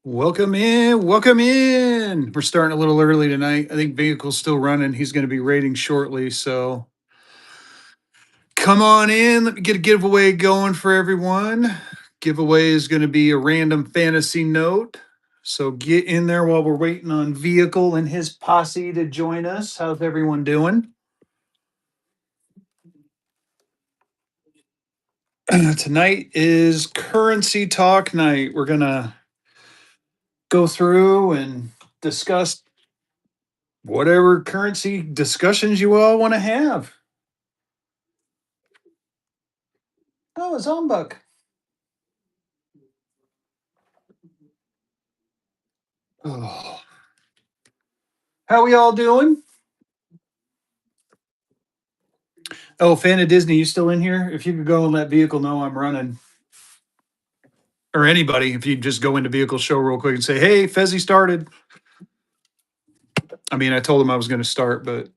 Welcome in. Welcome in. We're starting a little early tonight. I think vehicle's still running. He's going to be rating shortly. So come on in. Let me get a giveaway going for everyone. Giveaway is going to be a random fantasy note. So get in there while we're waiting on Vehicle and his posse to join us. How's everyone doing? Tonight is currency talk night. We're going to go through and discuss whatever currency discussions you all want to have. Oh, a Zombuck. Oh. How we all doing? Oh, fan of Disney, you still in here? If you could go and let Vehicle know I'm running. Or anybody, if you just go into Vehicle Show real quick and say, hey, Fezzy started. I mean, I told him I was going to start, but.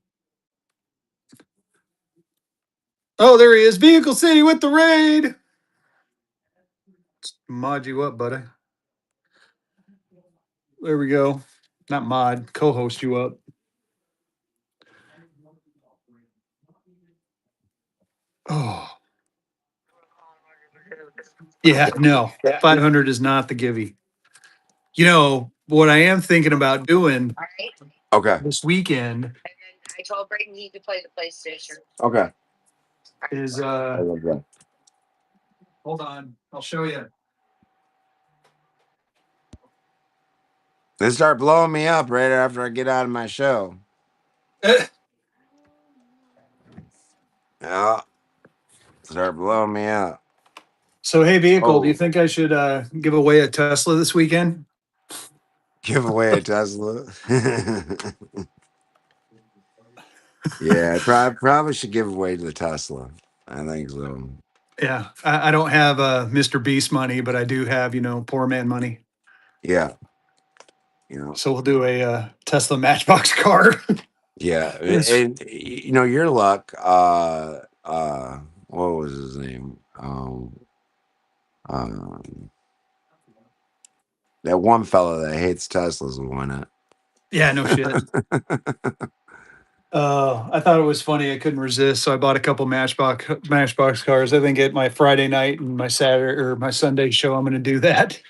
Oh, there he is. Vehicle City with the raid. Let's mod you up, buddy. There we go. Not mod, co host you up. Oh. Yeah, no. 500 is not the givey. You know, what I am thinking about doing Okay. this weekend Okay. is I love that. hold on, I'll show you. They start blowing me up right after I get out of my show. Yeah. Start blowing me up. So hey, Vehicle, do you Oh, think I should give away a Tesla this weekend? give away a Tesla. Yeah, I probably should give away the Tesla. I think so. Yeah, I don't have Mr. Beast money, but I do have, poor man money. Yeah. You know. So we'll do a Tesla Matchbox car. Yeah. It's- And your luck, what was his name? Um that one fella that hates Teslas will win yeah, no shit. it. I thought it was funny. I couldn't resist, so I bought a couple Matchbox cars. I think at my Friday night and my Saturday or my Sunday show, I'm going to do that.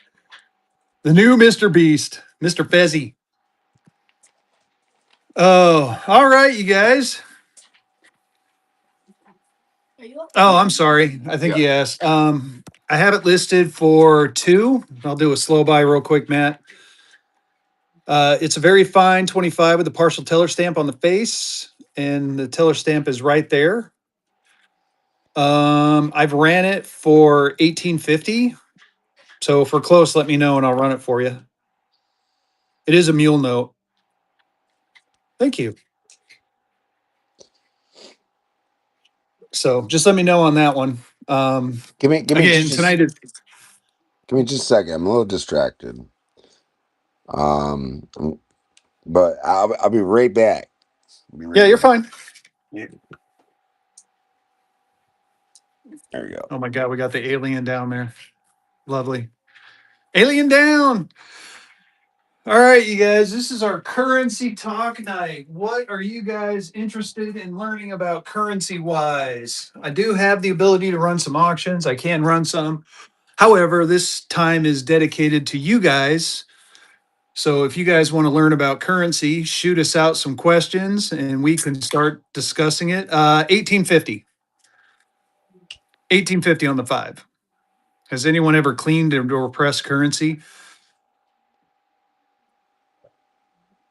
The new Mr. Beast, Mr. Fezzy. Oh, all right, you guys. Oh, I'm sorry. I think Yeah. you asked. I have it listed for two. I'll do a slow buy real quick, Matt. It's a very fine 25 with a partial teller stamp on the face, and the teller stamp is right there. I've ran it for 1850. So if we're close, let me know and I'll run it for you. It is a mule note. Thank you. So just let me know on that one. Give me Again, just tonight is. give me just a second. I'm a little distracted. Um, but I'll be right back. Be Yeah, right you're back. fine. There we go. Oh my God, we got the alien down there. Lovely. Alien down. All right, you guys, this is our currency talk night. What are you guys interested in learning about currency wise? I do have the ability to run some auctions. I can run some. However, this time is dedicated to you guys. So if you guys want to learn about currency, shoot us out some questions and we can start discussing it. 1850. 1850 on the five. Has anyone ever cleaned or pressed currency?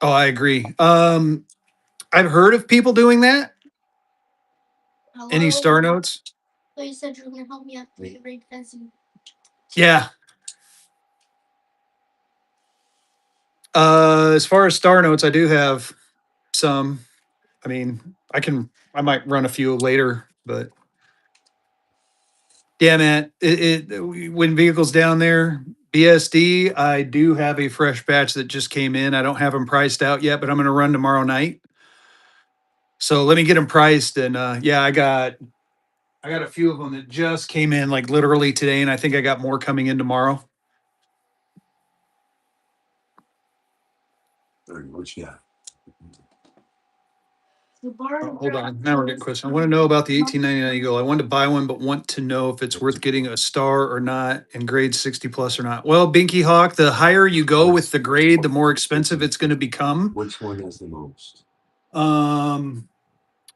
Oh, I agree. I've heard of people doing that. Any star notes? Yeah. As far as star notes, I do have some. I mean, I might run a few later, but yeah, man. When vehicles down there, BSD, I do have a fresh batch that just came in. I don't have them priced out yet, but I'm going to run tomorrow night. So let me get them priced, and yeah, I got a few of them that just came in like literally today, and I think I got more coming in tomorrow. What you got? Oh, hold on. Now we're getting questions. I want to know about the 1899 Eagle. I wanted to buy one, but want to know if it's worth getting a star or not and grade 60 plus or not. Well, Binky Hawk, the higher you go with the grade, the more expensive it's going to become. Which one is the most? Um,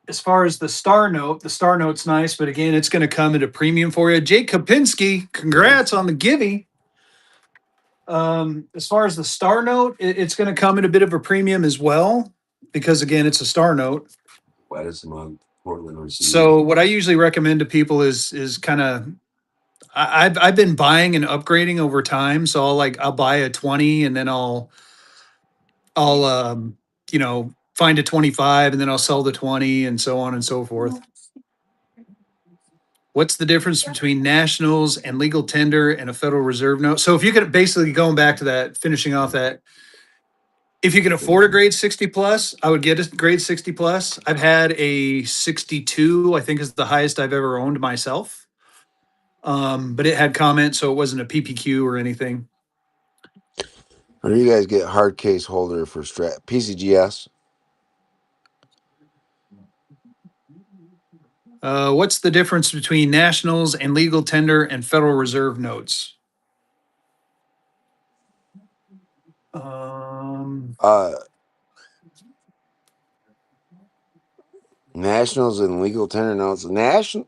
as far as the Star Note's nice, but again, it's going to come at a premium for you. Jake Kapinski, congrats on the Givey. As far as the Star Note, it's going to come at a bit of a premium as well because again, it's a Star Note. Wettest month, Portland received. So what I usually recommend to people is kind of I've been buying and upgrading over time. So I'll buy a 20 and then I'll find a 25 and then I'll sell the 20 and so on and so forth. What's the difference between nationals and legal tender and a Federal Reserve note? So if you could basically going back to that, finishing off that, if you can afford a grade 60 plus, I would get a grade 60 plus. I've had a 62, I think is the highest I've ever owned myself. But it had comment, so it wasn't a PPQ or anything. How do you guys get hard case holder for PCGS? What's the difference between nationals and legal tender and Federal Reserve notes? Um, Uh, Nationals and legal tender notes. National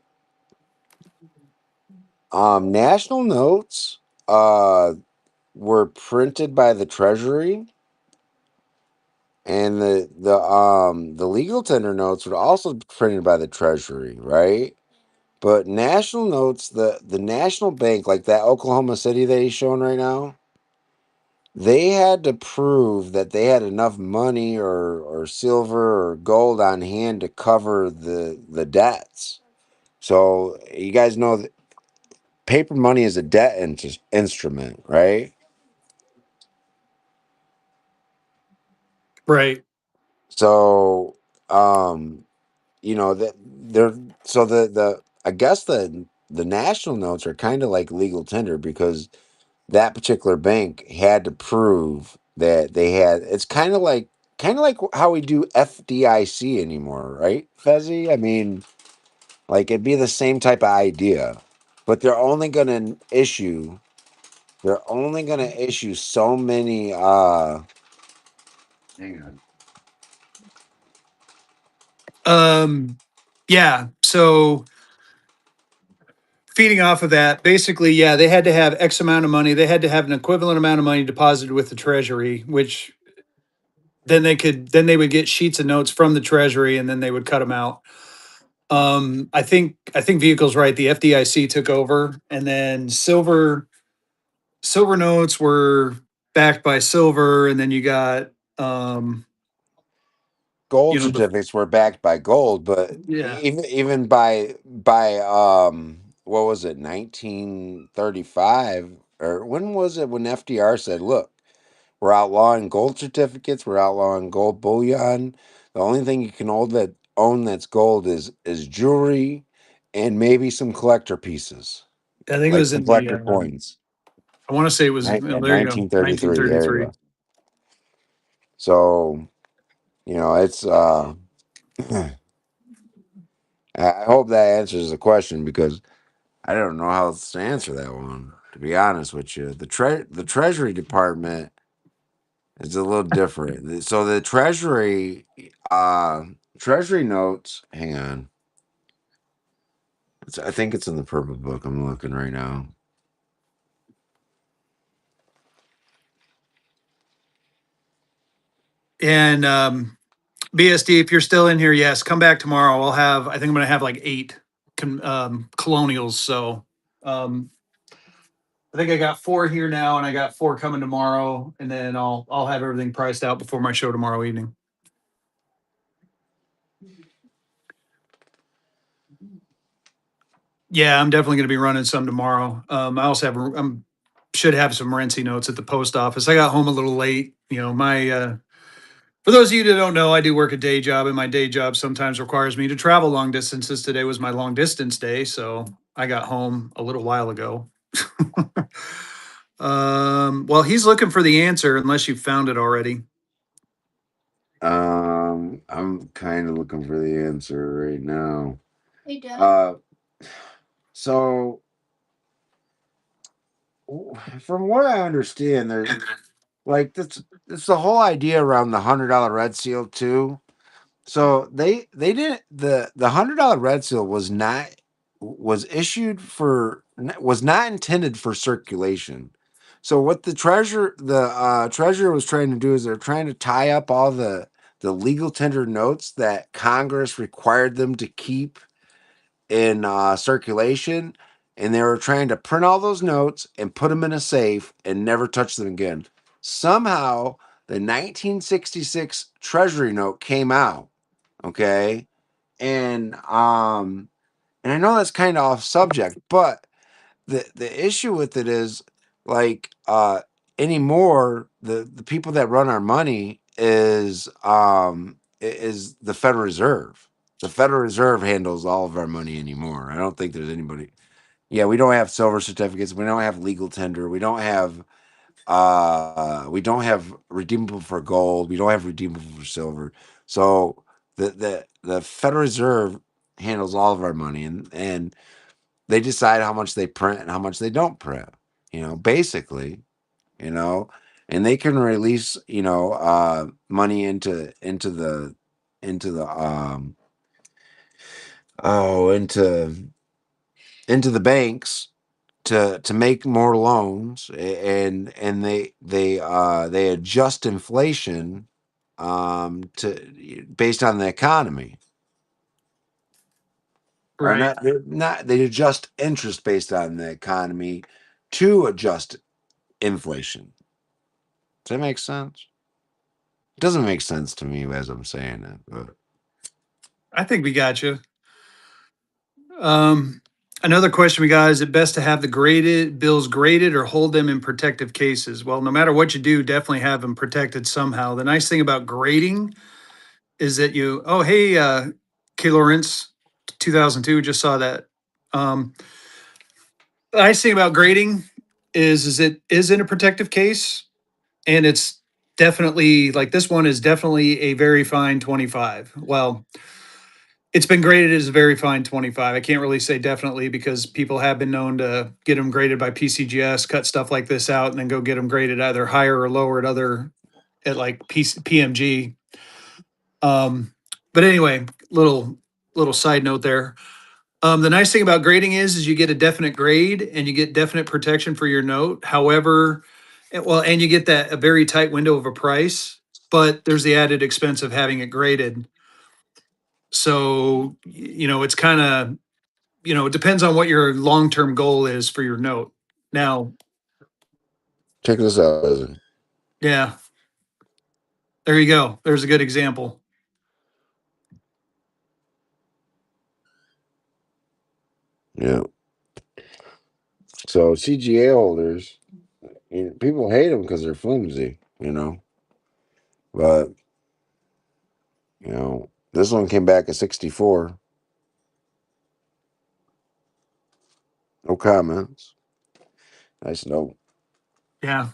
notes were printed by the Treasury, and the legal tender notes were also printed by the Treasury, right? But national notes, the national bank, like that Oklahoma City that he's showing right now, they had to prove that they had enough money or silver or gold on hand to cover the debts. So you guys know that paper money is a debt instrument, right? right. So that they're so the I guess the national notes are kind of like legal tender because that particular bank had to prove that they had. It's kind of like how we do FDIC anymore, right, Fezzy? I mean, like it'd be the same type of idea, but they're only gonna issue so many. Hang on. Yeah. So feeding off of that, basically, yeah, they had to have X amount of money. They had to have an equivalent amount of money deposited with the Treasury, which then they would get sheets of notes from the Treasury and then they would cut them out. I think vehicles right. The FDIC took over, and then silver notes were backed by silver, and then you got um, Gold the certificates were backed by gold, but yeah. even by what was it, 1935, or when was it when FDR said, "Look, we're outlawing gold certificates, we're outlawing gold bullion. The only thing you can own that's gold is jewelry and maybe some collector pieces, I think it like was some in the collector coins." I want to say it was Right, well, at there you go, 1933, there you 1933. go. So it's I hope that answers the question because I don't know how else to answer that one. To be honest with you, the Treasury Department is a little different. So the Treasury notes. Hang on, I think it's in the purple book. I'm looking right now. And BSD, if you're still in here, yes, come back tomorrow. I think I'm going to have like 8 colonials. So um, I think I got 4 here now, and I got 4 coming tomorrow, and then I'll have everything priced out before my show tomorrow evening. Yeah, I'm definitely going to be running some tomorrow. I also should have some Renzi notes at the post office. I got home a little late. My for those of you that don't know, I do work a day job, and my day job sometimes requires me to travel long distances. Today was my long distance day, so I got home a little while ago. Well, he's looking for the answer, unless you found it already. I'm kind of looking for the answer right now. Uh, so from what I understand, there's like that's the whole idea around the $100 red seal too. So they didn't the $100 red seal was issued for was not intended for circulation. So what the treasurer was trying to do is they're trying to tie up all the legal tender notes that Congress required them to keep in circulation, and they were trying to print all those notes and put them in a safe and never touch them again. Somehow, the 1966 Treasury note came out. Okay, and and I know that's kind of off subject, but the issue with it is like anymore the people that run our money is the Federal Reserve. The Federal Reserve handles all of our money anymore. I don't think there's anybody. Yeah, we don't have silver certificates. We don't have legal tender. We don't have redeemable for gold. We don't have redeemable for silver. So the Federal Reserve handles all of our money, and they decide how much they print and how much they don't print. Basically, you know, and they can release money into the oh into the banks to make more loans, and they adjust inflation to based on the economy, or Right. not they adjust interest based on the economy to adjust inflation. Does that make sense? It doesn't make sense to me as I'm saying it, but I think we got you. Um, Another question we got: is it best to have the graded bills graded or hold them in protective cases? Well, no matter what you do, definitely have them protected somehow. The nice thing about grading is that oh, hey, K. Lawrence, 2002, just saw that. Um, the nice thing about grading is it is in a protective case, and it's definitely like this one is definitely a very fine 25. Well, it's been graded as a very fine 25. I can't really say definitely because people have been known to get them graded by PCGS, cut stuff like this out, and then go get them graded either higher or lower at like PMG. Um, but anyway, little side note there. The nice thing about grading is you get a definite grade and you get definite protection for your note. However, and you get that a very tight window of a price, but there's the added expense of having it graded. So, it's kind of, it depends on what your long-term goal is for your note. Now, check this out. Cousin. yeah, there you go. There's a good example. Yeah. So CGA holders, people hate them because they're flimsy, but this one came back at 64. No comments. Nice note. Yeah.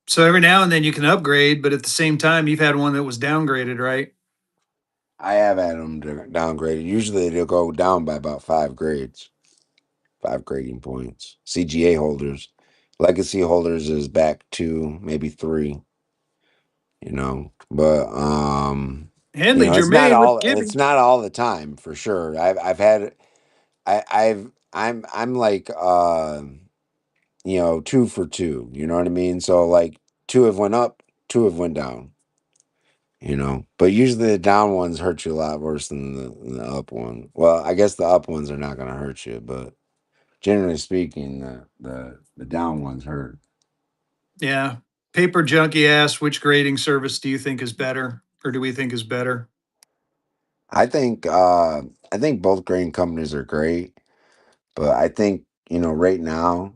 So every now and then you can upgrade, but at the same time, you've had one that was downgraded, right? I have had them downgraded. Usually they'll go down by about 5 grades, 5 grading points. CGA holders, legacy holders is back 2, maybe 3. But Handley it's not Germain with all Gibby. it's not all the time for sure. I've had I'm like 2 for 2. You know what I mean? So like 2 have went up, 2 have went down. But usually the down ones hurt you a lot worse than the up one. Well, I guess the up ones are not going to hurt you, but generally speaking, the down ones hurt. Yeah. Paper Junkie asked, which grading service do you think is better, or do we think is better? I think I think both grain companies are great, but I think right now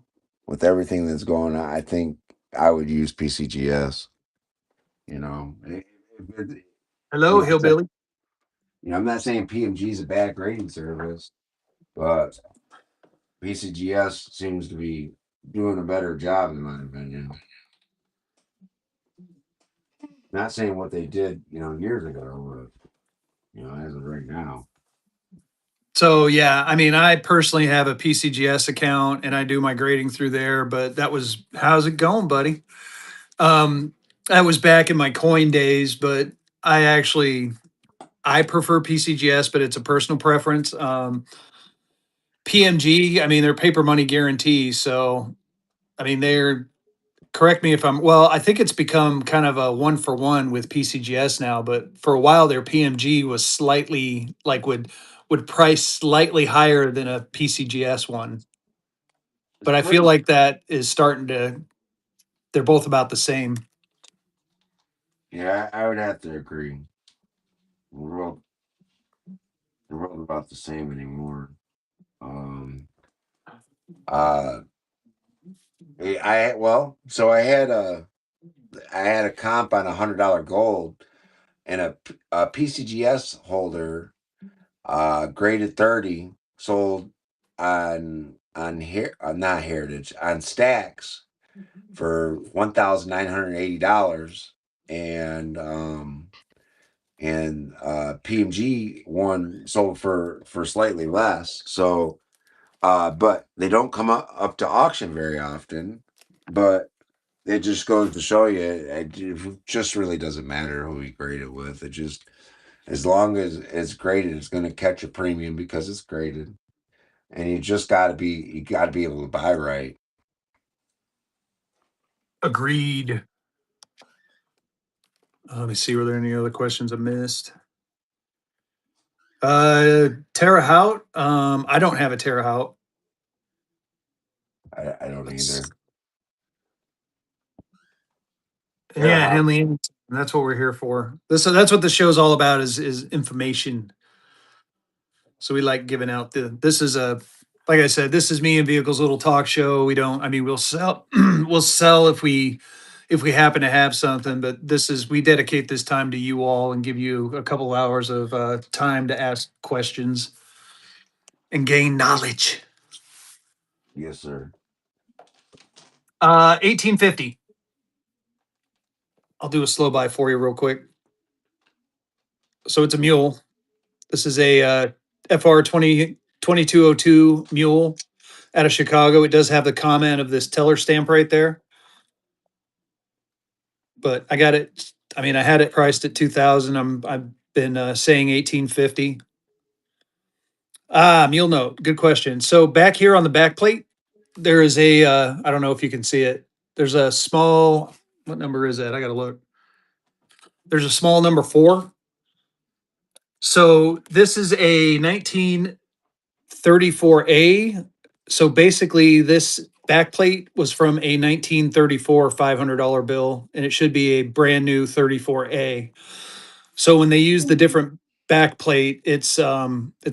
with everything that's going on, I think I would use PCGS. You know, if it, Hello, it's a, Hillbilly. I'm not saying PMG is a bad grading service, but PCGS seems to be doing a better job, in my opinion. Not saying what they did, years ago, but as of right now. So yeah, I mean, I personally have a PCGS account and I do my grading through there. But that was how's it going, buddy? Um, that was back in my coin days, but I actually I prefer PCGS, but it's a personal preference. PMG, I mean, they're paper money guarantees, so I mean they're correct me if I'm well, I think it's become kind of a one for one with PCGS now, but for a while their PMG was slightly like would price slightly higher than a PCGS one. It's But I feel pretty. like that is starting to they're both about the same. Yeah, I would have to agree. The world about the same anymore. Um, uh, so I had a comp on $100 gold and a PCGS holder, graded 30, sold not Heritage, on Stacks for $1,980, and PMG one sold for slightly less. So, but they don't come up to auction very often. But it just goes to show you, it just really doesn't matter who you grade it with. It just, as long as it's graded, it's going to catch a premium because it's graded, and you got to be able to buy right. Agreed. Let me see, were there any other questions I missed? Terra Hout. I don't have a Terra Hout. I don't That's either. and Fair yeah, house. Henley. That's what we're here for. That's what the show's all about is information. So we like giving out this is a like I said, this is me and Vehicle's little talk show. We don't I mean we'll sell we'll sell if we happen to have something, but this is we dedicate this time to you all and give you a couple hours of time to ask questions and gain knowledge. Yes, sir. 1850. I'll do a slow buy for you real quick. So it's a mule. This is a FR 2202 mule out of Chicago. It does have the comment of this teller stamp right there, but I got it. I mean, I had it priced at 2000. I've been saying 1850. Mule note. Good question. So back here on the back plate, there is a I don't know if you can see it. There's a small, what number is that? I got to look. There's a small number 4. So this is a 1934A. So basically, this backplate was from a 1934 $500 bill, and it should be a brand new 34A. So when they use the different backplate, it's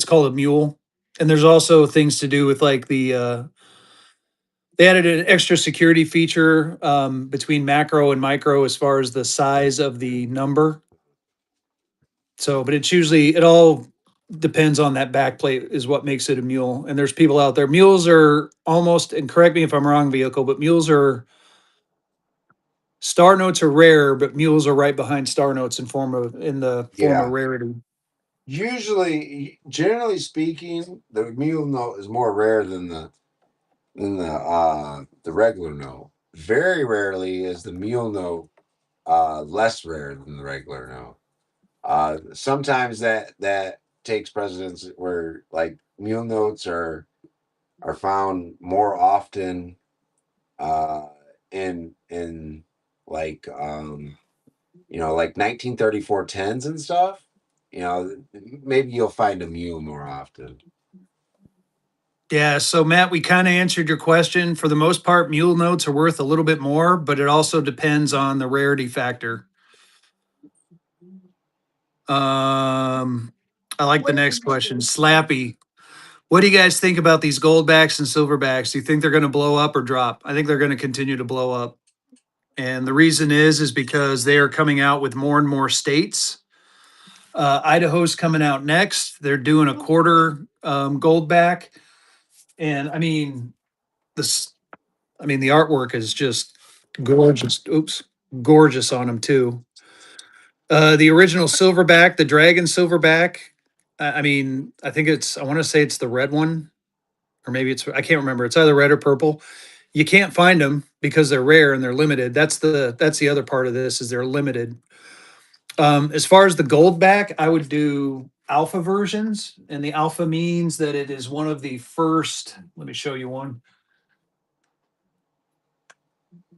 called a mule. And there's also things to do with like they added an extra security feature between macro and micro as far as the size of the number. So, but it's usually it all depends on that back plate is what makes it a mule. And there's people out there. Mules are almost, and correct me if I'm wrong, vehicle, but mules are star notes are rare, but mules are right behind star notes in the form of Yeah. rarity. Generally speaking, the mule note is more rare than the regular note. Very rarely is the mule note less rare than the regular note. Sometimes that takes precedence where like mule notes are found more often uh, in like like 1934 tens and stuff. Maybe you'll find a mule more often. Yeah, so Matt, we kind of answered your question. For the most part, mule notes are worth a little bit more, but it also depends on the rarity factor. I like the next question. Slappy. What do you guys think about these goldbacks and silverbacks? Do you think they're going to blow up or drop? I think they're going to continue to blow up. And the reason is because they are coming out with more and more states. Idaho's coming out next. They're doing a quarter goldback. And I mean, this I mean the artwork is just gorgeous. Oops. Gorgeous on them too. The original silverback, the dragon silverback. I mean, I think it's. I want to say it's the red one, or maybe it's. I can't remember. It's either red or purple. You can't find them because they're rare and they're limited. That's the other part of this is they're limited. As far as the gold back, I would do alpha versions, and the alpha means that it is one of the first. Let me show you one.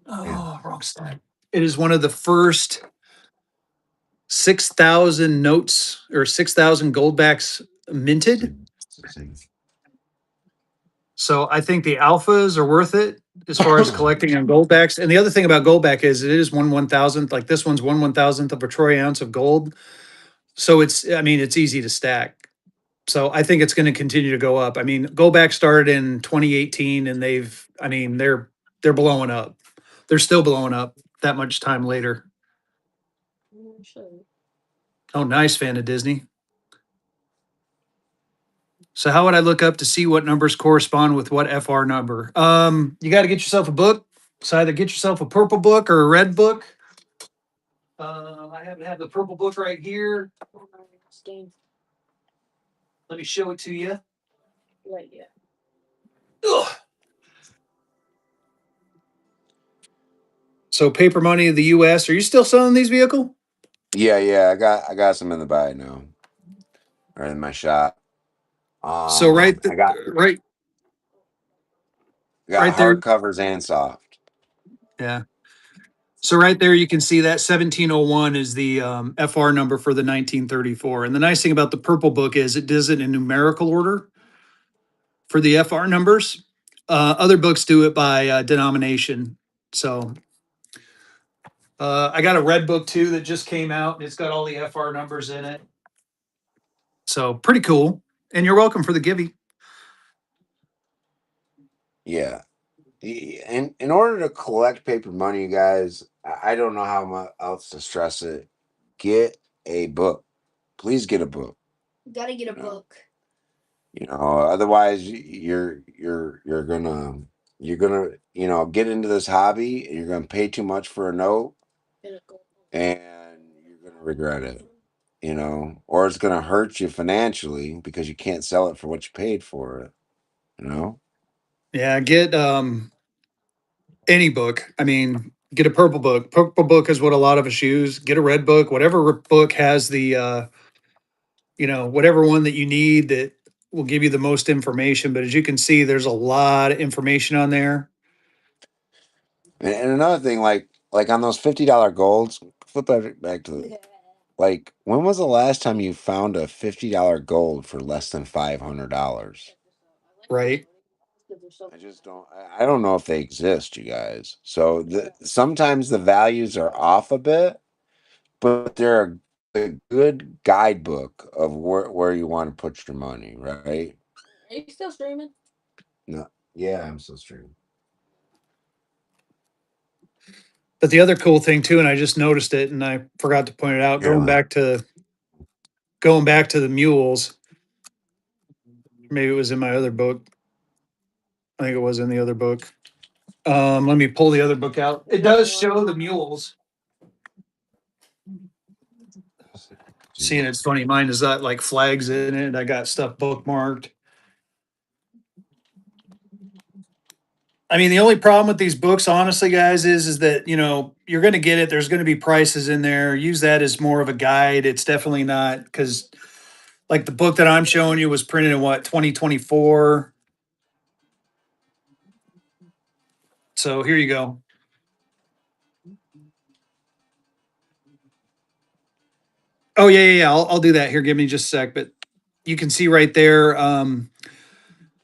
Yeah. Oh, wrong side. It is one of the first 6,000 notes or 6,000 goldbacks minted. So I think the alphas are worth it as far as collecting on goldbacks. And the other thing about goldback is it is 1/1000th. Like this one's 1/1000th of a troy ounce of gold. So it's, I mean, it's easy to stack. So I think it's going to continue to go up. I mean, goldback started in 2018 and I mean, they're blowing up. They're still blowing up that much time later. Oh, nice fan of Disney. So how would I look up to see what numbers correspond with what FR number? You got to get yourself a book. So either get yourself a purple book or a red book. I happen to have the purple book right here. Let me show it to you. Ugh. So paper money of the U.S. Are you still selling these vehicle? Yeah, yeah. I got some in the bag now, or in my shop. So I got right, got right there. hardcovers and soft. Yeah. So right there, you can see that 1701 is the FR number for the 1934. And the nice thing about the purple book is it does it in numerical order for the FR numbers. Other books do it by denomination. So I got a red book too that just came out. It's got all the FR numbers in it. So pretty cool. And you're welcome for the givey. Yeah. In order to collect paper money, you guys, I don't know how much else to stress it. Get a book. Please get a book. Gotta get a You know, book. otherwise you're gonna get into this hobby and you're gonna pay too much for a note and you're gonna regret it. Or it's gonna hurt you financially because you can't sell it for what you paid for it. You know. Yeah, get any book. I mean, get a purple book. Purple book is what a lot of us use. Get a red book. Whatever book has the whatever one that you need that will give you the most information. But as you can see, there's a lot of information on there. And another thing, like on those $50 golds, flip that back to like when was the last time you found a $50 gold for less than $500? Right. I just don't. I don't know if they exist, you guys. So sometimes the values are off a bit, but they're a good guidebook of where you want to put your money, right? Are you still streaming? No, yeah, I'm still streaming. But the other cool thing too, and I just noticed it and I forgot to point it out, Yeah. going back to the mules. Maybe it was in my other book. I think it was in the other book. Let me pull the other book out. It does show the mules. Seeing it's funny, mine is got like flags in it. I got stuff bookmarked. I mean, the only problem with these books, honestly, guys, is that you're going to get it. There's going to be prices in there. Use that as more of a guide. It's definitely not because, like the book that I'm showing you was printed in what 2024. So here you go. Oh yeah. I'll do that here. Give me just a sec. But you can see right there.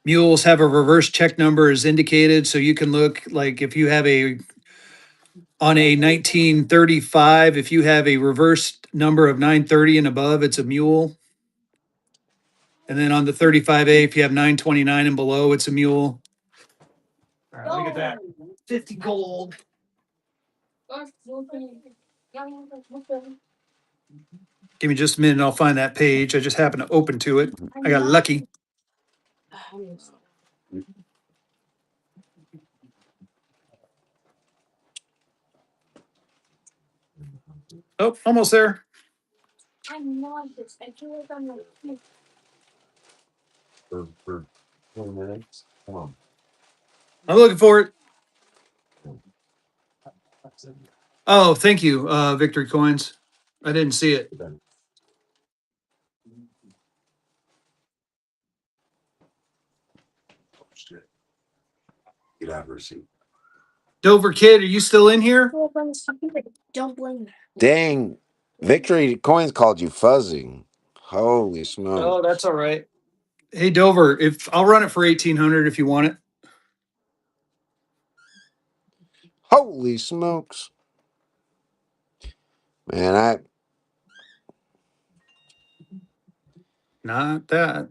Mules have a reverse check number as indicated, so you can look like if you have a 1935, if you have a reverse number of 930 and above, it's a mule. And then on the 35A, if you have 929 and below, it's a mule. All right, look at that. 50 gold. Give me just a minute and I'll find that page. I just happened to open to it. I got lucky. Oh, almost there. For 20 minutes. Come on. I'm looking for it. Oh, thank you, Victory Coins. I didn't see it. Get out of receipt. Dover Kid, are you still in here? Don't blame me. Dang, Victory Coins called you fuzzy. Holy smoke! Oh, that's all right. Hey Dover, if I'll run it for 1800 if you want it. Holy smokes, man! Not that.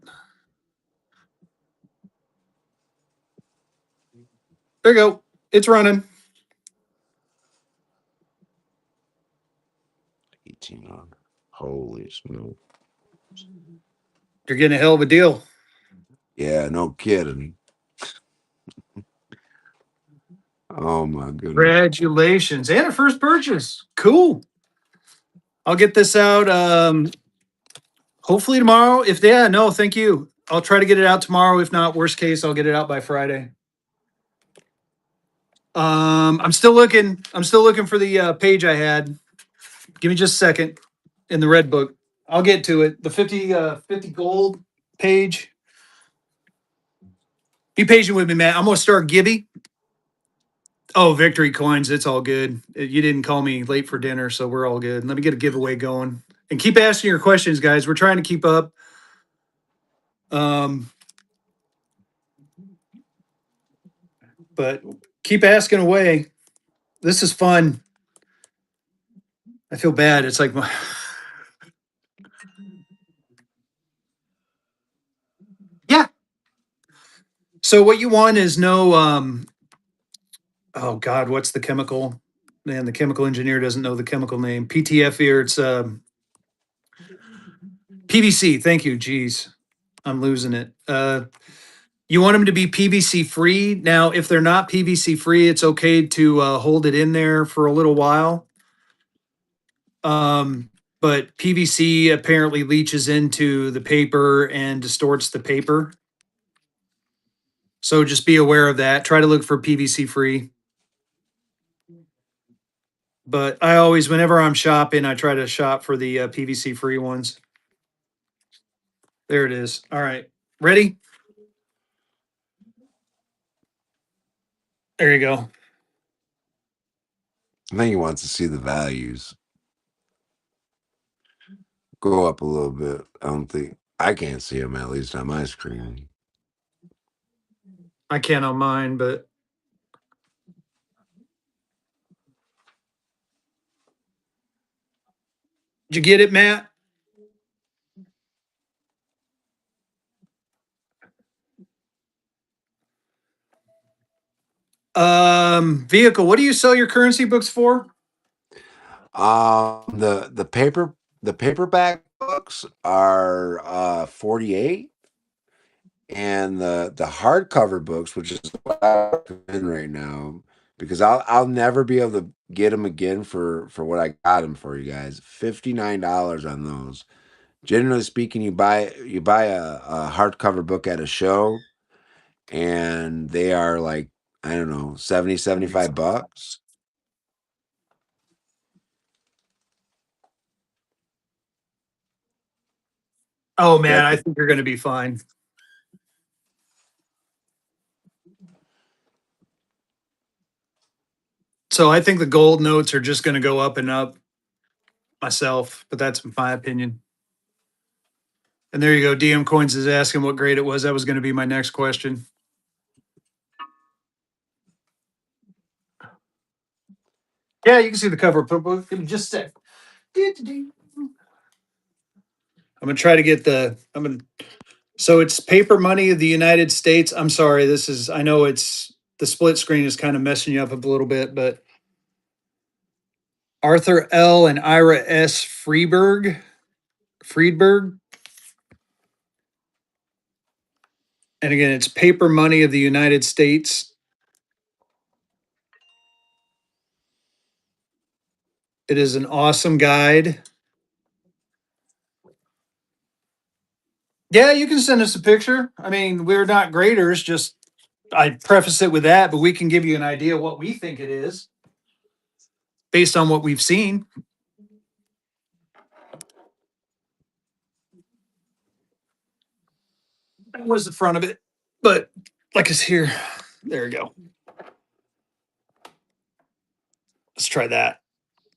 There you go. It's running. 1800. Holy smoke! You're getting a hell of a deal. Yeah, no kidding. Oh my goodness. Congratulations. And a first purchase. Cool. I'll get this out hopefully tomorrow. If yeah, no, thank you. I'll try to get it out tomorrow. If not, worst case, I'll get it out by Friday. I'm still looking. I'm still looking for the page I had. Give me just a second in the red book. I'll get to it. The 50 gold page. Be patient with me, Matt. I'm gonna start Gibby. Oh, victory coins. It's all good. You didn't call me late for dinner, so we're all good. Let me get a giveaway going. And keep asking your questions, guys. We're trying to keep up. Um, but keep asking away. This is fun. I feel bad. It's like my yeah. So what you want is no oh God, what's the chemical? Man, the chemical engineer doesn't know the chemical name. PTF here. It's PVC. Thank you. Jeez. I'm losing it. You want them to be PVC free. Now, if they're not PVC free, it's okay to hold it in there for a little while. Um, but PVC apparently leaches into the paper and distorts the paper. So just be aware of that. Try to look for PVC free. But I always, whenever I'm shopping, I try to shop for the PVC free ones. There it is. All right. Ready? There you go. I think he wants to see the values go up a little bit. I don't think I can't see them at least on my screen. I can't on mine, but did you get it, Matt? Vehicle. What do you sell your currency books for? The paperback books are 48, and the hardcover books, which is what I'm in right now, because I'll never be able to get them again for what I got them for, you guys. $59 on those. Generally speaking, you buy a hardcover book at a show, and they are like, I don't know, 75 bucks. Oh man, That's I think you're going to be fine. So I think the gold notes are just going to go up and up myself, but that's my opinion. And there you go. DM Coins is asking what grade it was. That was going to be my next question. Yeah, you can see the cover. Give me just a sec. I'm going to try to get the. I'm going to. So it's paper money of the United States. I'm sorry. This is. I know it's the split screen is kind of messing you up a little bit, but Arthur L. and Ira S. Friedberg. And again, it's paper money of the United States. It is an awesome guide. Yeah, you can send us a picture. I mean, we're not graders, just I preface it with that, but we can give you an idea what we think it is based on what we've seen. That was the front of it, but like it's here. There we go. Let's try that.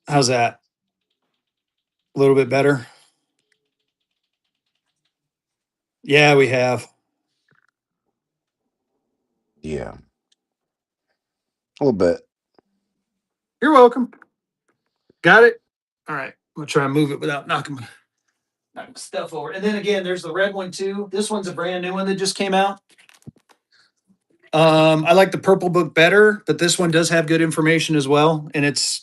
How's that? A little bit better? Yeah, we have. Yeah, a little bit. You're welcome. Got it? All right. I'm gonna try and move it without knocking stuff over. And then again, there's the red one too. This one's a brand new one that just came out. I like the purple book better, but this one does have good information as well. And it's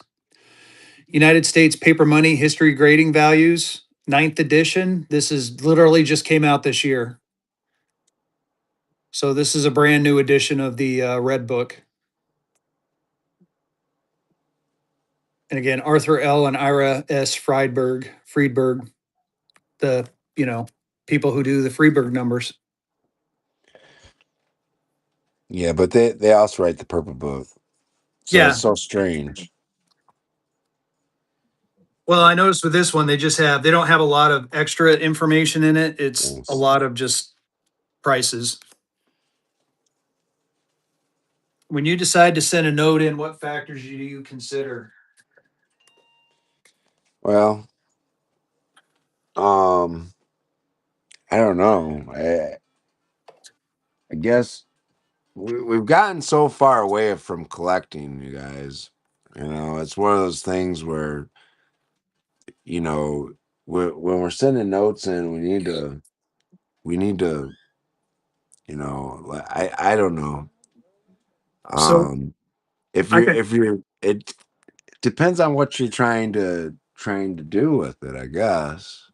United States paper money history grading values, ninth edition. This is literally just came out this year. So this is a brand new edition of the red book. And again, Arthur L. and Ira S. Friedberg, the, you know, people who do the Friedberg numbers. Yeah, but they also write the purple book, so it's Yeah. so strange. Well, I noticed with this one, they don't have a lot of extra information in it. It's a Yes. lot of just prices. When you decide to send a note in, what factors do you consider? Well, um, I don't know. I guess we've gotten so far away from collecting, you guys. You know, it's one of those things where you know when we're sending notes in, we need to I don't know. So Um, if I you're could, if you're it depends on what you're trying to do with it, I guess.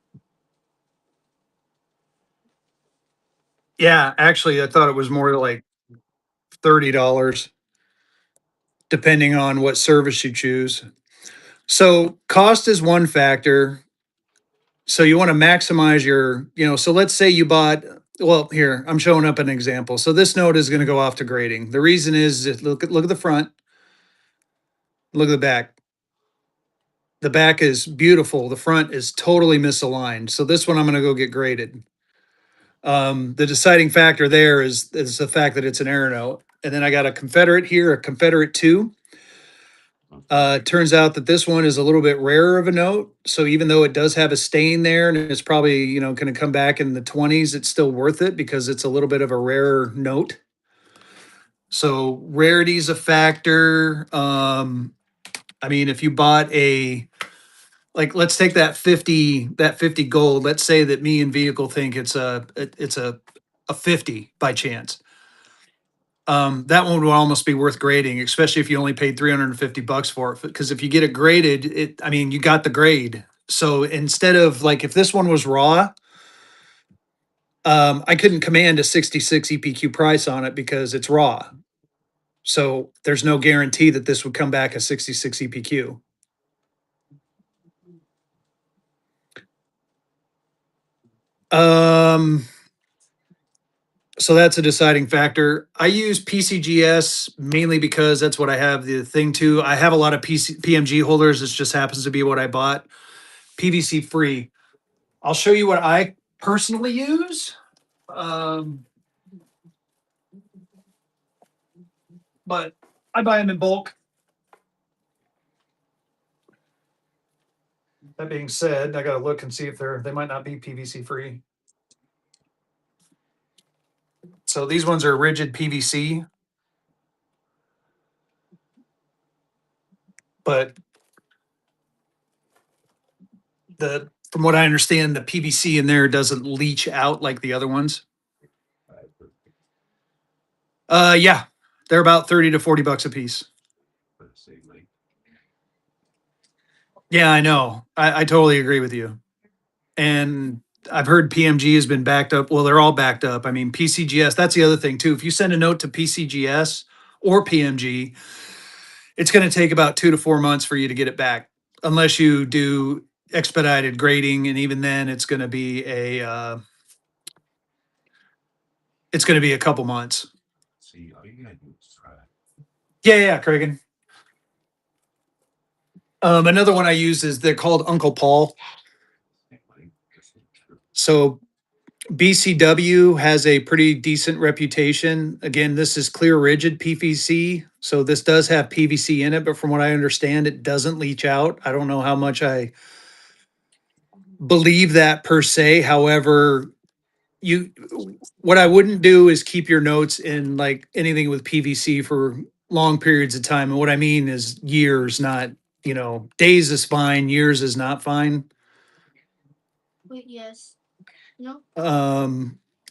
yeah, actually, I thought it was more like $30, depending on what service you choose. So cost is one factor. So you want to maximize so let's say you bought, well, here, I'm showing up an example. So this note is going to go off to grading. The reason is look at the front, look at the back. The back is beautiful. The front is totally misaligned. So this one I'm going to go get graded. The deciding factor there is the fact that it's an air note. And then I got a Confederate here, a Confederate 2. Turns out that this one is a little bit rarer of a note. So even though it does have a stain there and it's probably, going to come back in the 20s, it's still worth it because it's a little bit of a rarer note. So rarity is a factor. I mean, if you bought like let's take that 50 gold. Let's say that me and vehicle think it's a 50 by chance. That one would almost be worth grading, especially if you only paid $350 for it. Because if you get it graded, I mean, you got the grade. So instead of like if this one was raw, I couldn't command a 66 EPQ price on it because it's raw. So there's no guarantee that this would come back a 66 EPQ. Um, so that's a deciding factor. I use PCGS mainly because that's what I have the thing to. I have a lot of PMG holders. This just happens to be what I bought. PVC free. I'll show you what I personally use. Um, but I buy them in bulk. That being said, I got to look and see if they might not be PVC free. So these ones are rigid PVC, but the from what I understand, the PVC in there doesn't leach out like the other ones. Yeah, they're about 30 to $40 a piece. Yeah, I know. I totally agree with you. And I've heard PMG has been backed up. Well, they're all backed up. I mean, PCGS, that's the other thing too. If you send a note to PCGS or PMG, it's going to take about 2 to 4 months for you to get it back, unless you do expedited grading. And even then, it's going to be it's going to be a couple months. Yeah, yeah, Craig. Another one I use is they're called Uncle Paul. So BCW has a pretty decent reputation. Again, this is clear rigid PVC. So this does have PVC in it, but from what I understand, it doesn't leach out. I don't know how much I believe that per se. However, you what I wouldn't do is keep your notes in like anything with PVC for long periods of time. And what I mean is years, not, days is fine, years is not fine. Wait, yes. No.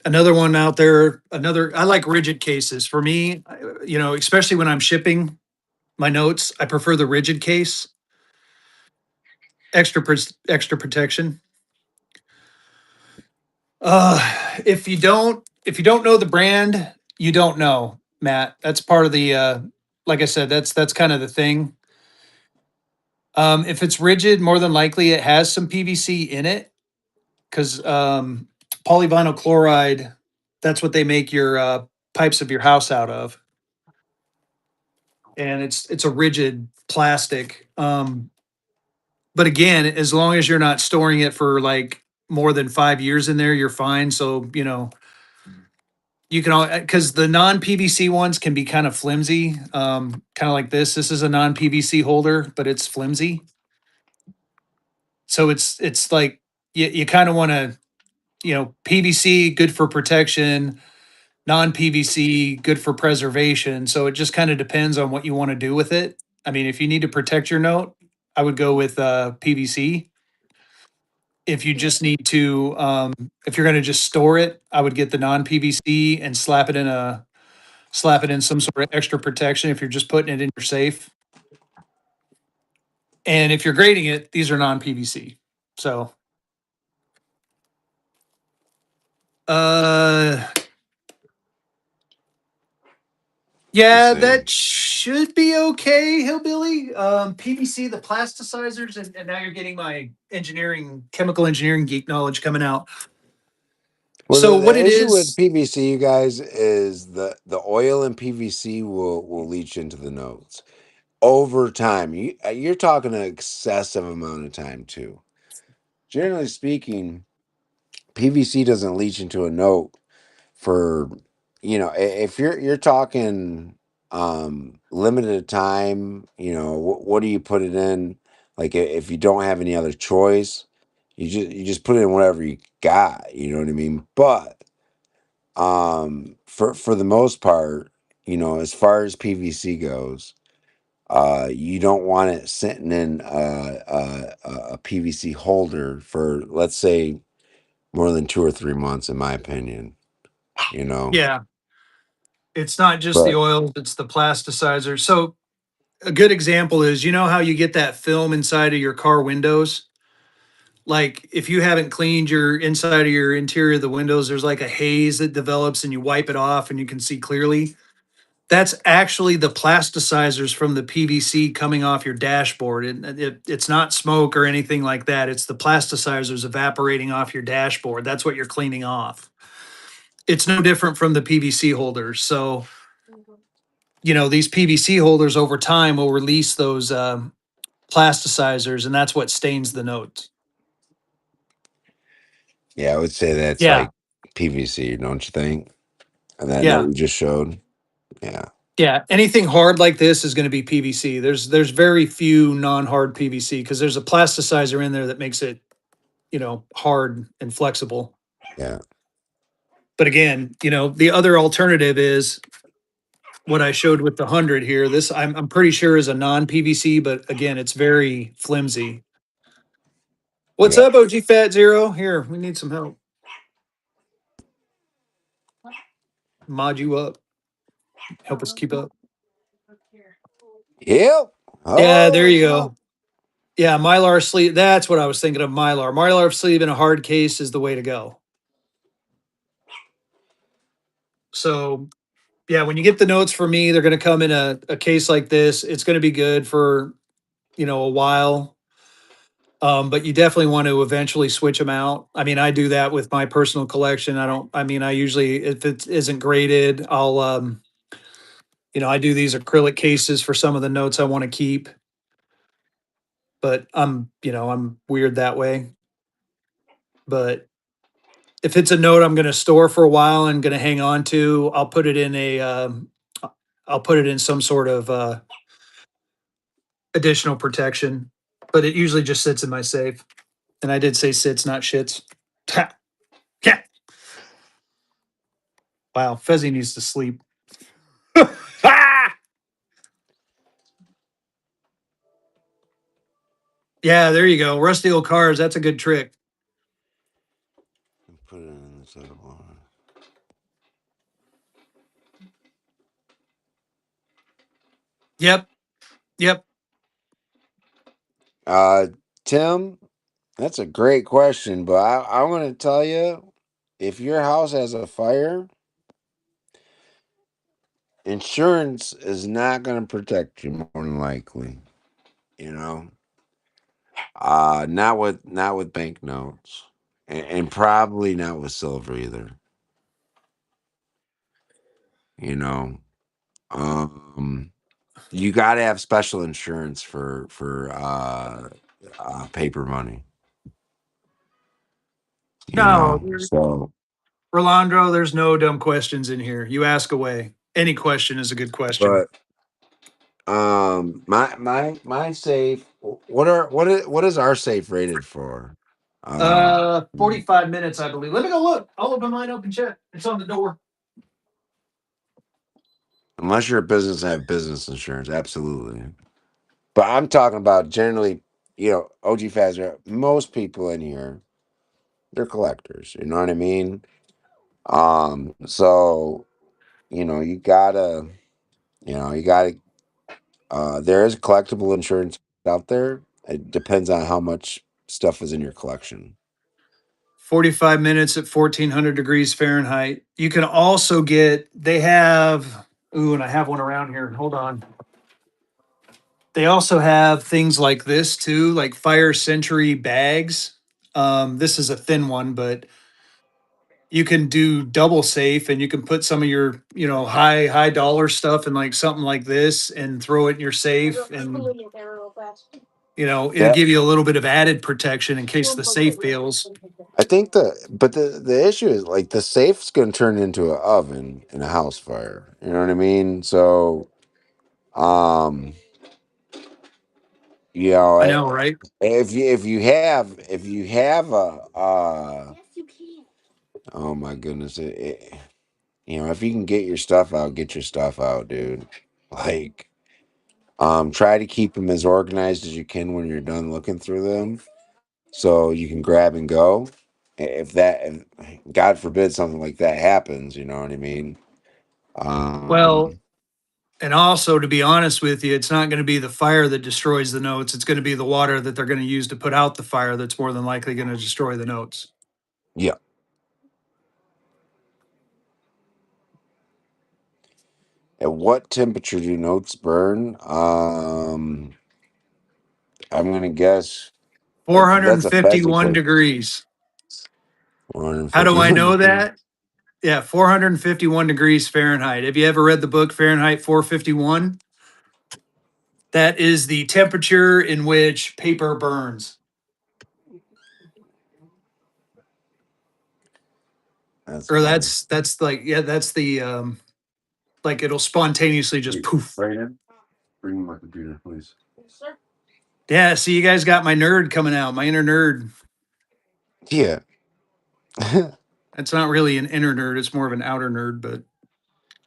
Another one out there, I like rigid cases. For me, especially when I'm shipping my notes, I prefer the rigid case, extra protection. If you don't know the brand, you don't know, Matt. That's part of the like I said, that's kind of the thing. If it's rigid, more than likely it has some PVC in it because polyvinyl chloride, that's what they make your pipes of your house out of, and it's a rigid plastic. But again, as long as you're not storing it for like more than 5 years in there, you're fine. So you can all because the non PVC ones can be kind of flimsy, kind of like this. This is a non PVC holder, but it's flimsy. So it's like you kind of want to, PVC good for protection, non PVC good for preservation. So it just kind of depends on what you want to do with it. I mean, if you need to protect your note, I would go with PVC. If you just need to, if you're going to just store it, I would get the non PVC and slap it in some sort of extra protection if you're just putting it in your safe. And if you're grading it, these are non PVC. So, uh, Let's yeah, see. that should be okay, Hillbilly. PVC, the plasticizers, and now you're getting my chemical engineering geek knowledge coming out. Well, So, what the it issue with is, PVC, you guys, is the oil in PVC will leach into the notes over time. You're talking an excessive amount of time too. Generally speaking, PVC doesn't leach into a note for, if you're talking limited time. What do you put it in? Like if you don't have any other choice, you just put it in whatever you got. You know what I mean? But for the most part, as far as PVC goes, you don't want it sitting in a PVC holder for, let's say, more than 2 or 3 months, in my opinion. You know, yeah, it's not just the but oils, it's the plasticizer. So, a good example is how you get that film inside of your car windows? Like if you haven't cleaned your inside of your interior of the windows, there's like a haze that develops and you wipe it off and you can see clearly. That's actually the plasticizers from the PVC coming off your dashboard. It's not smoke or anything like that. It's the plasticizers evaporating off your dashboard. That's what you're cleaning off. It's no different from the PVC holders. So, these PVC holders over time will release those plasticizers, and that's what stains the notes. yeah, I would say that's Yeah. like PVC, don't you think? And that note Yeah. you just showed, yeah, Yeah, anything hard like this is going to be PVC. There's very few non-hard PVC because there's a plasticizer in there that makes it, hard and flexible. yeah, But again, the other alternative is what I showed with the 100 here. This I'm pretty sure is a non-PVC, but again, it's very flimsy. What's yeah. up, OG Fat Zero? Here, we need some help. Mod you up, help us keep up. Yep. Yeah, there Oh, you snap. go. Yeah, Mylar sleeve. That's what I was thinking of. Mylar sleeve in a hard case is the way to go. So yeah, when you get the notes for me, they're going to come in a case like this. It's going to be good for, a while. But you definitely want to eventually switch them out. I mean, I do that with my personal collection. I don't. I mean, I usually, if it isn't graded, I'll I do these acrylic cases for some of the notes I want to keep. But I'm weird that way. But if it's a note I'm going to store for a while and going to hang on to, I'll put it in some sort of additional protection. But it usually just sits in my safe. And I did say sits, not shits. Yeah. Wow, Fezzy needs to sleep. Ah! Yeah, there you go. Rusty old cars. That's a good trick. Put it in this other one. Yep. Yep. Uh, Tim, that's a great question, but I'm going to tell you, if your house has a fire, insurance is not going to protect you more than likely. You know, not with banknotes, and probably not with silver either. You know, um, you got to have special insurance for paper money. No, So Rolandro, there's no dumb questions in here. You ask away. Any question is a good question. but my safe. What is our safe rated for? Uh, 45 minutes, I believe. Let me go look. I'll open mine up and check. It's on the door. unless you're a business and have business insurance, absolutely. But I'm talking about generally, OG Fazzer. Most people in here, they're collectors. You know what I mean? So you gotta, you gotta. There is collectible insurance out there. It depends on how much stuff is in your collection. 45 minutes at 1400 degrees Fahrenheit. You can also they have, ooh, and I have one around here. Hold on. They also have things like this too, like Fire Century bags. This is a thin one, but you can do double safe and you can put some of your, high dollar stuff in like something like this and throw it in your safe. And, it'll That give you a little bit of added protection in case the safe fails. I think but the issue is like the safe's gonna turn into an oven in a house fire. You know what I mean? So um I know, right? if you have a oh my goodness, if you can get your stuff out, get your stuff out, dude. Like, try to keep them as organized as you can when you're done looking through them, so you can grab and go. If God forbid something like that happens, you know what I mean. Well, Um, and also, to be honest with you, it's not going to be the fire that destroys the notes. It's going to be the water that they're going to use to put out the fire that's more than likely going to destroy the notes. yeah. At what temperature do notes burn? I'm gonna guess that's a Fezzy 451 question. degrees. How do I 151 know degrees. that? Yeah, 451 degrees Fahrenheit. Have you ever read the book Fahrenheit 451? That is the temperature in which paper burns. That's Or funny. that's like, yeah, that's the like it'll spontaneously just poof. Brandon, bring me my computer, please. Yeah, see, you guys got my nerd coming out, my inner nerd. Yeah. It's not really an inner nerd, it's more of an outer nerd, but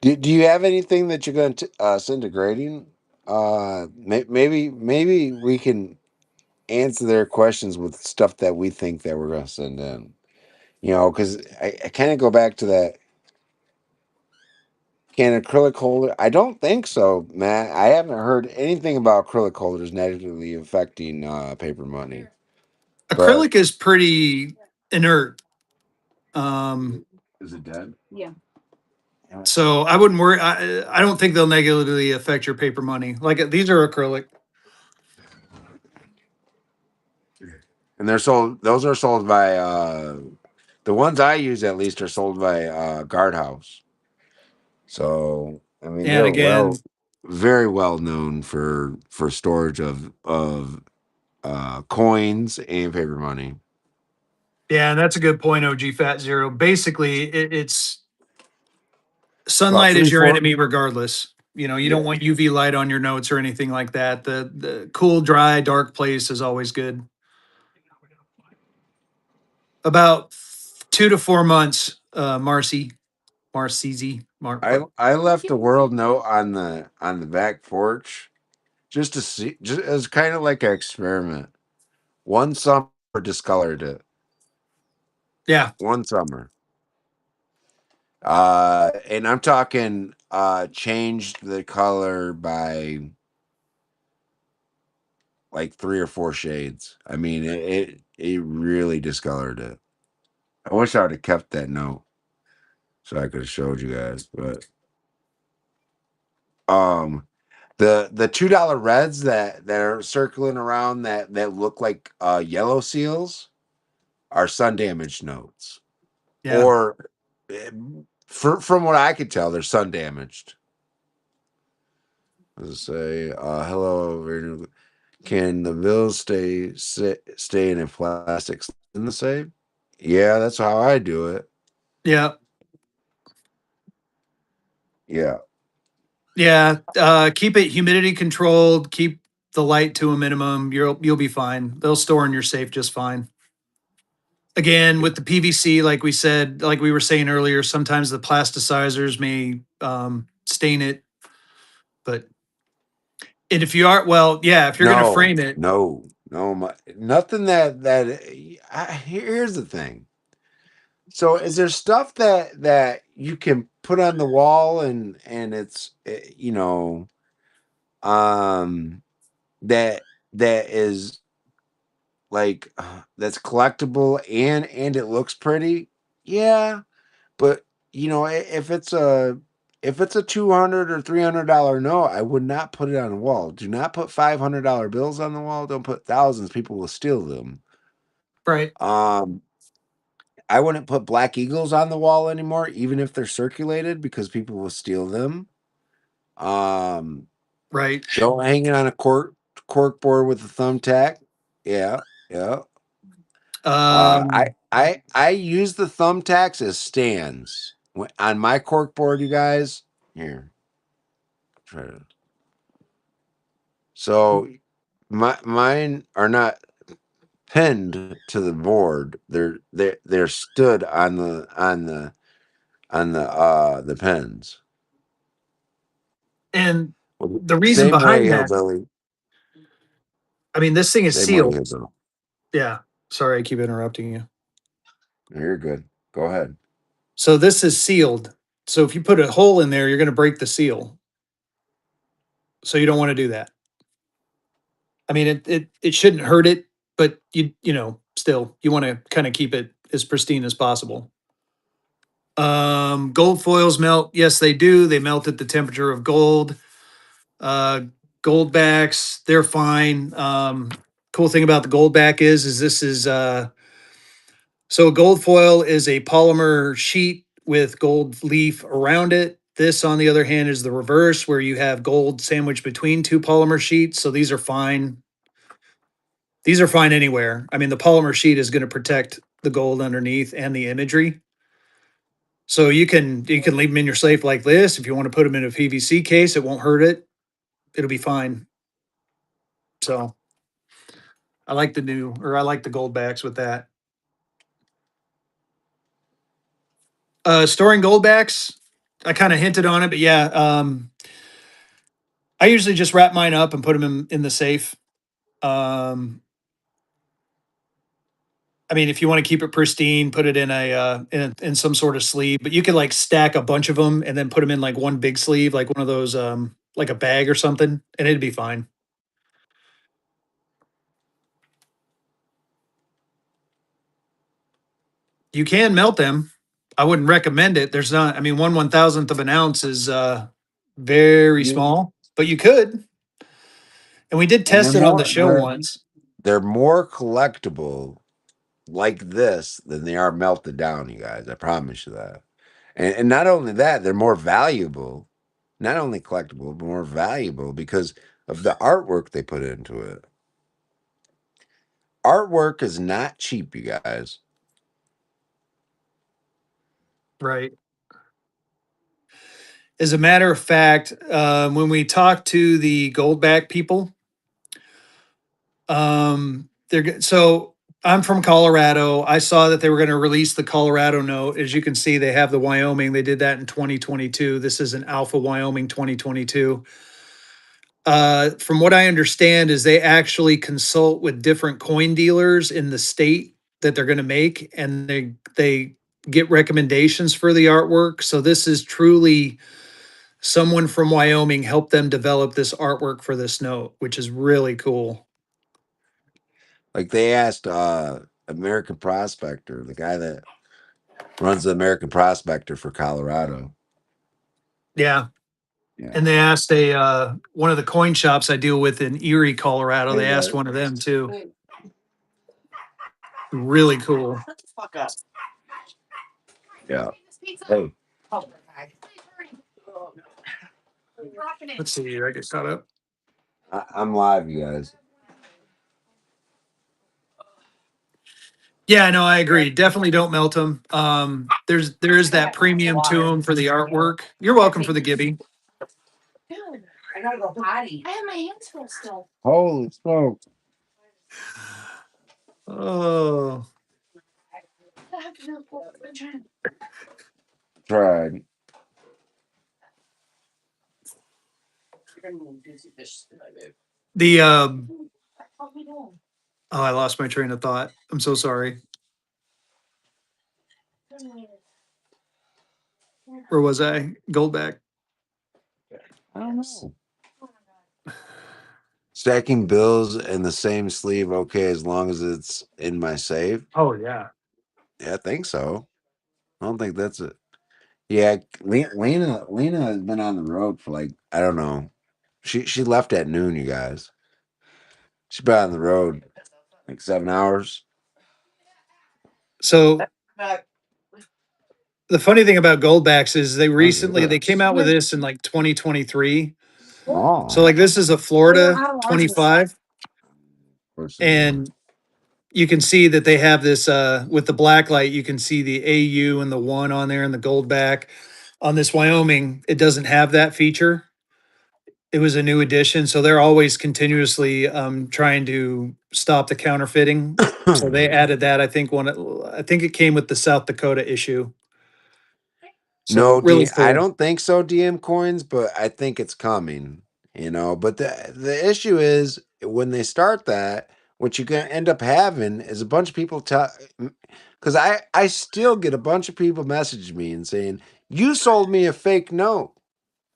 Do you have anything that you're going to send to grading? Maybe we can answer their questions with stuff that we think that we're going to send in. Because I kind of go back to that. Can acrylic holder? I don't think so, Matt. I haven't heard anything about acrylic holders negatively affecting paper money. But acrylic is pretty inert. Um, is it dead? Damn it. so I wouldn't worry. I don't think they'll negatively affect your paper money. Like these are acrylic. and they're sold. Those are sold by the ones I use at least are sold by Guardhouse. So I mean And they're again, very well known for storage of coins and paper money. yeah, and that's a good point, OG Fat Zero. Basically, it's About sunlight three is your four. enemy regardless. You don't Yeah, want UV light on your notes or anything like that. The cool, dry, dark place is always good. About 2 to 4 months, Marcy, I left a world note on the back porch just to see, just as kind of like an experiment. One summer discolored it. yeah, One summer. And I'm talking changed the color by like 3 or 4 shades. I mean, it really discolored it. I wish I would have kept that note so I could have showed you guys. But um, the $2 reds that are circling around that look like yellow seals are sun damaged notes, yeah, or eh, from what I could tell, they're sun damaged. Let's say, hello, can the bills stay in a plastic in the safe? Yeah, that's how I do it. yeah, Yeah. yeah. Keep it humidity controlled. Keep the light to a minimum. You'll be fine. They'll store in your safe just fine. Again, with the PVC, like we said, like we were saying earlier, sometimes the plasticizers may stain it, but and if you are, well, yeah, if you're gonna No, frame it, no, nothing here's the thing. So is there stuff that you can put on the wall and it's um that that is like that's collectible and it looks pretty? Yeah, but if it's a $200 or $300 note, I would not put it on a wall. Do not put $500 bills on the wall. Don't put thousands. People will steal them. right, Um, I wouldn't put Black Eagles on the wall anymore, even if they're circulated, because people will steal them. Um, right. don't hang it on a cork board with a thumbtack. Yeah, yeah. Um, I use the thumbtacks as stands on my cork board. You guys, here, try to. So mine are not pinned to the board. They're stood on the pins. and Well, the reason same way, behind that, hillbilly. I mean, this thing is Same way, sealed. hillbilly. Yeah. Sorry, I keep interrupting you. You're good. Go ahead. So this is sealed. So if you put a hole in there, you're going to break the seal. So you don't want to do that. I mean, it shouldn't hurt it, but still you want to kind of keep it as pristine as possible. Gold foils melt. Yes, they do. They melt at the temperature of gold. Uh, Gold backs, they're fine. Cool thing about the gold back is this is so a gold foil is a polymer sheet with gold leaf around it. This, on the other hand, is the reverse, where you have gold sandwiched between two polymer sheets. So these are fine. These are fine anywhere. I mean, the polymer sheet is going to protect the gold underneath and the imagery. So you can leave them in your safe like this. If you want to put them in a PVC case, it won't hurt it. It'll be fine. So I like the gold backs with that. Storing gold backs, I kind of hinted on it, but yeah, I usually just wrap mine up and put them in the safe. Um, I mean, if you want to keep it pristine, put it in in some sort of sleeve. But you could like stack a bunch of them and then put them in like one big sleeve, like one of those like a bag or something, and it'd be fine. You can melt them. I wouldn't recommend it. There's not. I mean, 1/1000th of an ounce is very You small, but you could. And we did and they're test it on the more show once. they're more collectible like this than they are melted down, you guys. I promise you that. And not only that, they're more valuable. Not only collectible, but more valuable because of the artwork they put into it. Artwork is not cheap, you guys. Right. As a matter of fact, when we talked to the Goldback people, so I'm from Colorado. I saw that they were going to release the Colorado note. As you can see, they have the Wyoming. They did that in 2022. This is an Alpha Wyoming 2022. From what I understand, is they actually consult with different coin dealers in the state that they're going to make, and they get recommendations for the artwork. So this is truly someone from Wyoming helped them develop this artwork for this note, which is really cool. Like they asked American Prospector, the guy that runs the American Prospector for Colorado. Yeah. Yeah. And they asked a one of the coin shops I deal with in Erie, Colorado. Hey They asked bud. one of them too. Really cool. Yeah. Hey. Let's see here. I get caught up. I'm live, you guys. Yeah, no, I agree. Definitely don't melt them. There is that premium to them for the artwork. You're welcome for the Gibby. Holy smoke. Oh, Tried. the oh, I lost my train of thought. I'm so sorry. Where was I? Goldback. I don't know. Stacking bills in the same sleeve, okay, as long as it's in my safe. Oh yeah. Yeah, I think so. I don't think that's it. Yeah, Lena has been on the road for like I don't know. She left at noon, you guys. She's been on the road like 7 hours. So the funny thing about Goldbacks is What is they came this? out with this in like 2023. So Oh, like this is a Florida 25, of course it is. and you can see that they have this with the black light. You can see the AU and the one on there and the gold back. On this Wyoming, it doesn't have that feature. It was a new addition, so they're always continuously trying to stop the counterfeiting. So they added that. I think it came with the South Dakota issue. So No, really I cool. don't think so, DM coins, but I think it's coming. But the issue is when they start that, what you're gonna end up having is a bunch of people tell because I still get a bunch of people message me and saying you sold me a fake note.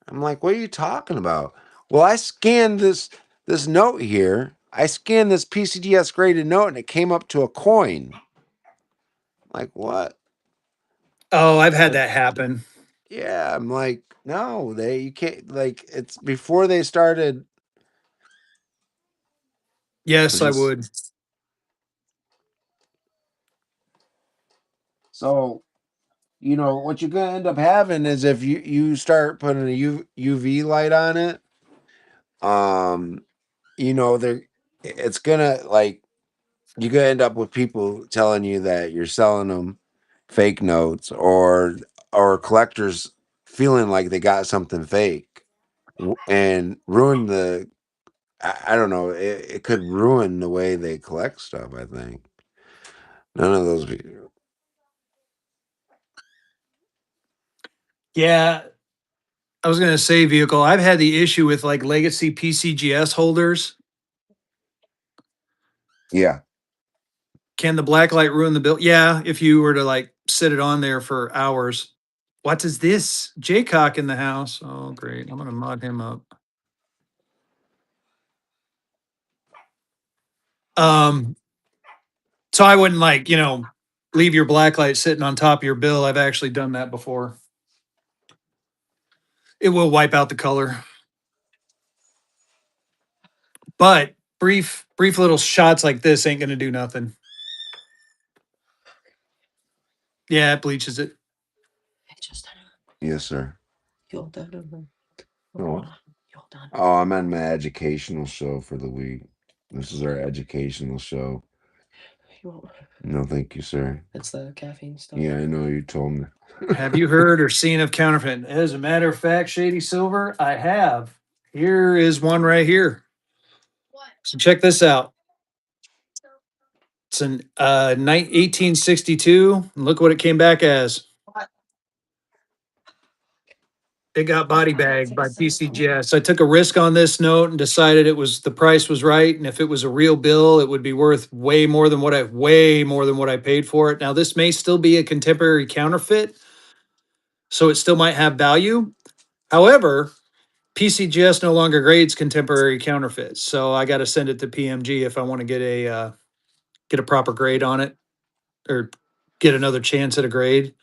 I'm like, what are you talking about? Well, I scanned this note here. I scanned this PCDS graded note and it came up to a coin. Like what? Oh, I've had that happen. Yeah, I'm like, no, they you can't like it's before they started. Yes, It's I just would. so what you're gonna end up having is if you start putting a UV light on it, um, they're it's gonna like you're gonna end up with people telling you that you're selling them fake notes or collectors feeling like they got something fake and ruin the I don't know. It could ruin the way they collect stuff. I think none of those. Yeah, I was gonna say vehicle. I've had the issue with like legacy PCGS holders. Yeah. Can the black light ruin the bill? Yeah, if you were to like sit it on there for hours. What is this? Jaycock in the house. Oh, great. I'm gonna mod him up. Um, so I wouldn't like, leave your black light sitting on top of your bill. I've actually done that before. It will wipe out the color. But brief little shots like this ain't gonna do nothing. Yeah, it bleaches it. Yes, sir. Oh, oh, I'm on my educational show for the week. This is our educational show. No, thank you, sir. It's the caffeine stuff. Yeah, I know. You told me. Have you heard or seen of counterfeit? As a matter of fact, Shady Silver, I have. Here is one right here. So check this out. It's an 1862. Look what it came back as. It got body bagged by PCGS. I took a risk on this note and decided it was the price was right, and if it was a real bill, it would be worth way more than what I paid for it. Now this may still be a contemporary counterfeit, so it still might have value. However, PCGS no longer grades contemporary counterfeits, so I got to send it to PMG if I want to get a proper grade on it or get another chance at a grade.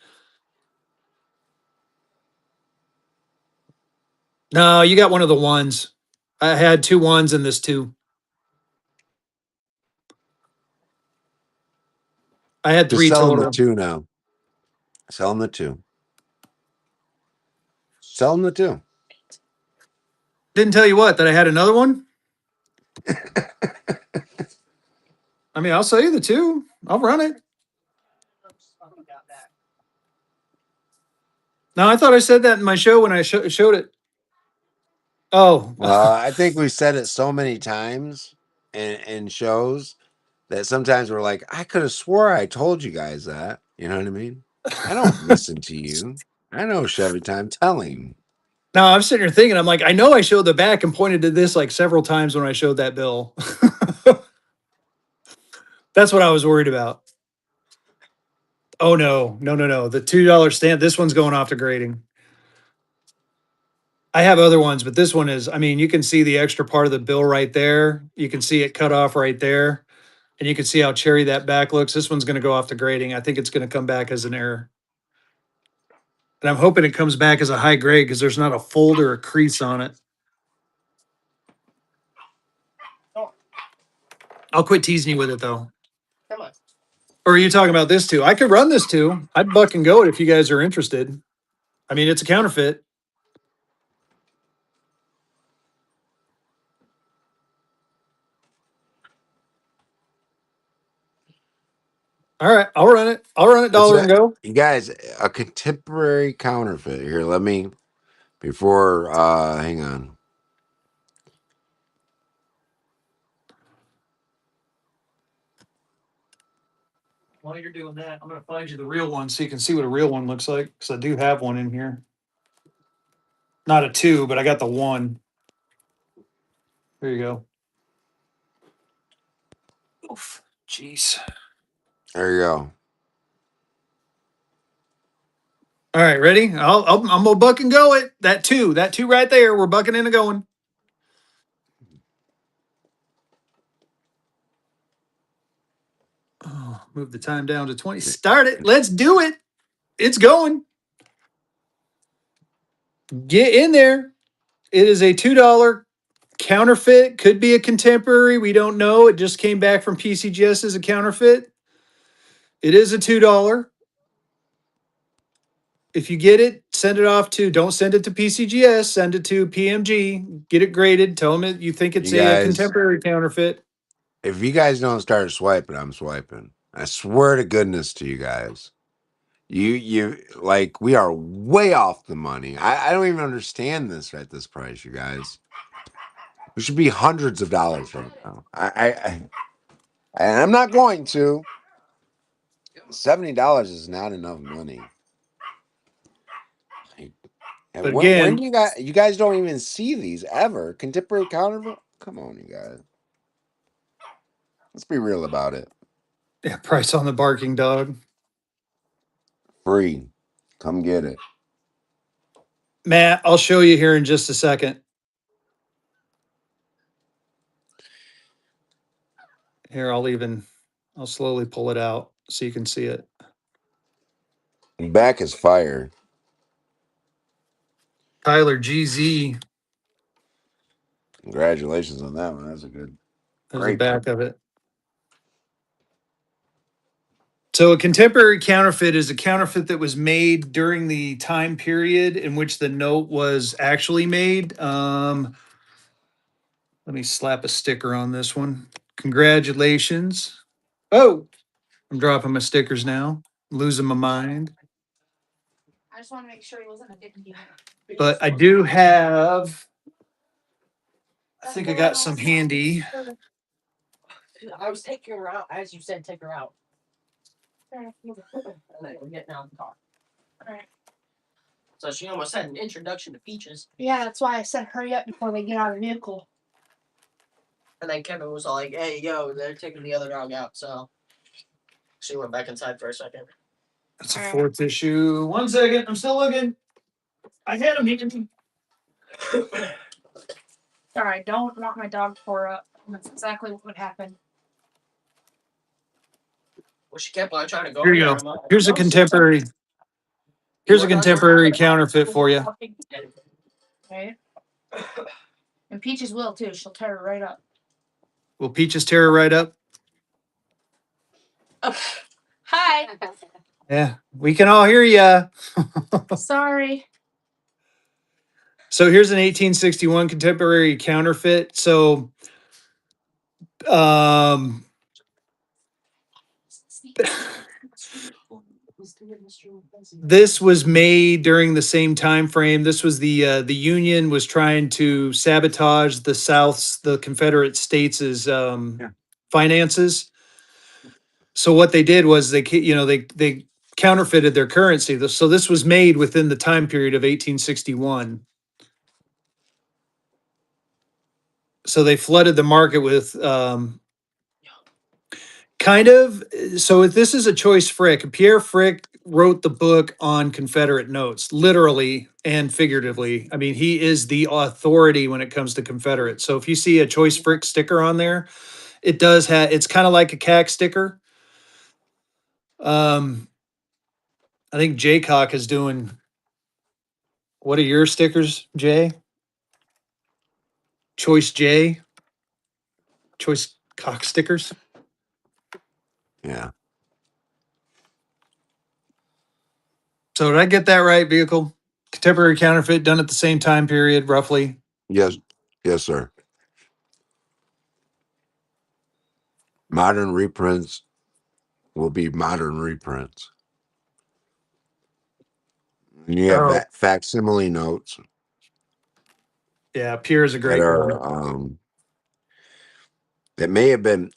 No, you got one of the ones. I had two ones and this two. I had Just three sell them the total. two now. Sell them the two. Sell them the two. Didn't tell you what, that I had another one. I mean, I'll sell you the two. I'll run it. No, I thought I said that in my show when I showed it. Oh, I think we said it so many times in shows that sometimes we're like, I could have swore I told you guys that. You know what I mean? I don't listen to you. I know Chevy time. Tell him. no, I'm sitting here thinking, I'm like, I know I showed the back and pointed to this like several times when I showed that bill. That's what I was worried about. Oh no. The $2 stamp. This one's going off to grading. I have other ones, but this one is, I mean, you can see the extra part of the bill right there. You can see it cut off right there. And you can see how cherry that back looks. This one's going to go off to grading. I think it's going to come back as an error. And I'm hoping it comes back as a high grade because there's not a fold or a crease on it. I'll quit teasing you with it though. Or are you talking about this too? I could run this too. I'd buck and go it if you guys are interested. I mean, it's a counterfeit. All right, I'll run it. I'll run it That's dollar and it. go. You guys, a contemporary counterfeit. Here, let me before hang on. While you're doing that, I'm going to find you the real one so you can see what a real one looks like. Because I do have one in here. Not a two, but I got the one. There you go. Oof. Jeez. There you go. All right, ready? I'm gonna buck and go it. That two right there. We're bucking in and going. Oh, move the time down to 20. Start it. Let's do it. It's going. Get in there. It is a $2 counterfeit. Could be a contemporary. We don't know. It just came back from PCGS as a counterfeit. It is a $2. If you get it, send it off to, don't send it to PCGS, send it to PMG, get it graded, tell them you think it's You a guys, contemporary counterfeit. if you guys don't start swiping, I'm swiping. I swear to goodness to you guys. You like we are way off the money. I don't even understand this at this price, you guys. We should be hundreds of dollars right now. And I'm not going to. $70 is not enough money. And But when again, do you guys don't even see these ever? Contemporary counterfeit? Come on, you guys. Let's be real about it. yeah, price on the barking dog. Free. Come get it. Matt, I'll show you here in just a second. Here, I'll slowly pull it out so you can see it. Back is fire. Tyler GZ. Congratulations on that one. That's a good. There's the Great back print. of it. So a contemporary counterfeit is a counterfeit that was made during the time period in which the note was actually made. Let me slap a sticker on this one. Congratulations. Oh, I'm dropping my stickers now. Losing my mind. I just want to make sure he wasn't addicted to it. But I do have, I think I got some handy. I was taking her out as you said, take her out. And then we're getting out of the car. Alright. So she almost had an introduction to Peaches. Yeah, that's why I said hurry up before they get out of the vehicle. And then Kevin was all like, hey, yo, they're taking the other dog out. So she went back inside for a second. That's a fourth issue. 1 second. I'm still looking. I had them here. Sorry, I don't want my dog tore up. That's exactly what would happen. Well, she kept on trying to go Here in you there. go. I'm like, Here's a no, sit contemporary. down. Here's a We're not doing contemporary nothing. counterfeit for you. Right? And Peaches will too. She'll tear it right up. Will Peaches tear her right up? Hi. Yeah, we can all hear ya. Sorry. So here's an 1861 contemporary counterfeit. So um this was made during the same time frame. This was the Union was trying to sabotage the Confederate States' finances. So what they did was they counterfeited their currency. So this was made within the time period of 1861. So they flooded the market with kind of. So if this is a choice Frick. Pierre Frick wrote the book on Confederate notes, literally and figuratively. I mean, he is the authority when it comes to Confederate. So if you see a choice Frick sticker on there, it does have. It's kind of like a CAC sticker. Um, I think Jaycock is doing. What are your stickers, Jay? Choice J, choice cock stickers. Yeah. So did I get that right? Vehicle, contemporary counterfeit done at the same time period, roughly. Yes. Yes, sir. Modern reprints will be modern reprints. And you have Oh, facsimile notes yeah, Pierre is a that great guy. are that may have been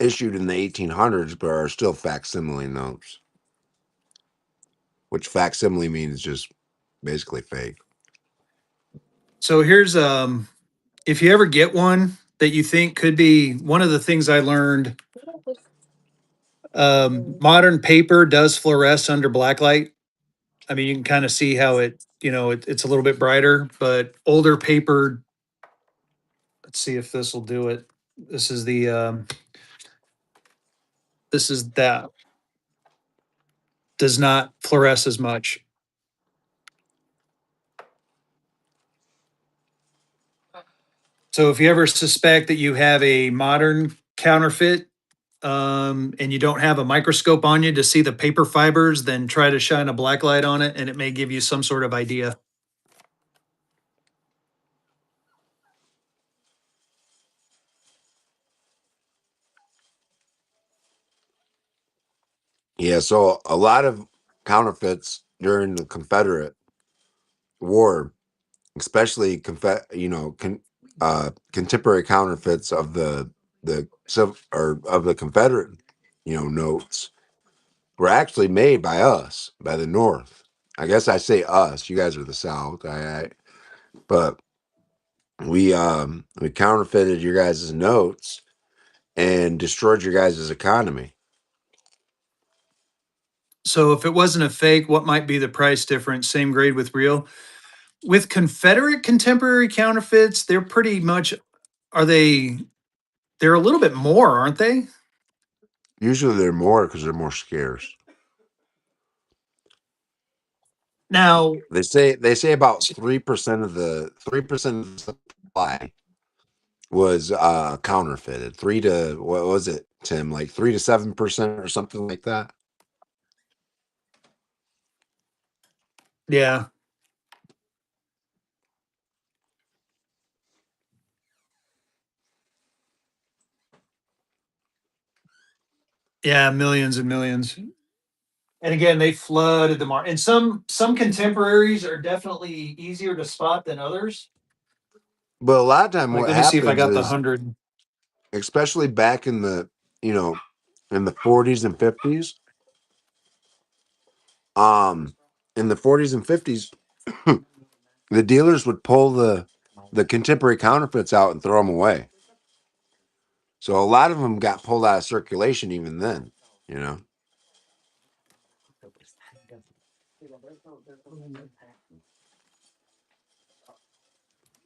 issued in the 1800s, but are still facsimile notes. Which facsimile means just basically fake. So here's if you ever get one that you think could be one of the things I learned, modern paper does fluoresce under blacklight. I mean, you can kind of see how it's a little bit brighter, but older paper, let's see if this will do it. This is that does not fluoresce as much. So if you ever suspect that you have a modern counterfeit, and you don't have a microscope on you to see the paper fibers, then try to shine a black light on it and it may give you some sort of idea. Yeah, so a lot of counterfeits during the Confederate War, especially contemporary counterfeits of the Confederate notes were actually made by us, by the North. I guess I say us. You guys are the South. But we counterfeited your guys' notes and destroyed your guys' economy. So if it wasn't a fake, what might be the price difference? Same grade with real. With Confederate contemporary counterfeits, they're pretty much are they they're a little bit more, aren't they? Usually they're more because they're more scarce. Now, They say about 3% of the supply was counterfeited. 3 to what was it, Tim? Like 3 to 7% or something like that. Yeah. Yeah, millions and millions. And again, they flooded the market. And some contemporaries are definitely easier to spot than others. But a lot of time, Like, what let me see if I happens got the is, 100. especially back in the you know in the 40s and 50s, um, in the 40s and 50s, the dealers would pull the contemporary counterfeits out and throw them away. So a lot of them got pulled out of circulation even then. You know.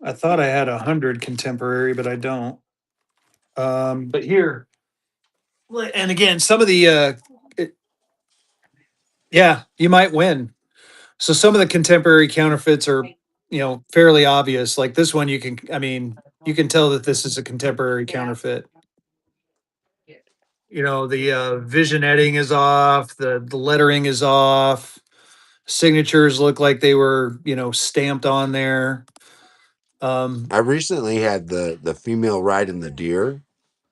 I thought I had 100 contemporary, but I don't. But here, and again, some of the it, yeah, you might win. So some of the contemporary counterfeits are, fairly obvious. Like this one, I mean, you can tell that this is a contemporary counterfeit. The visionetting is off, the lettering is off, signatures look like they were, stamped on there. I recently had the female riding the deer.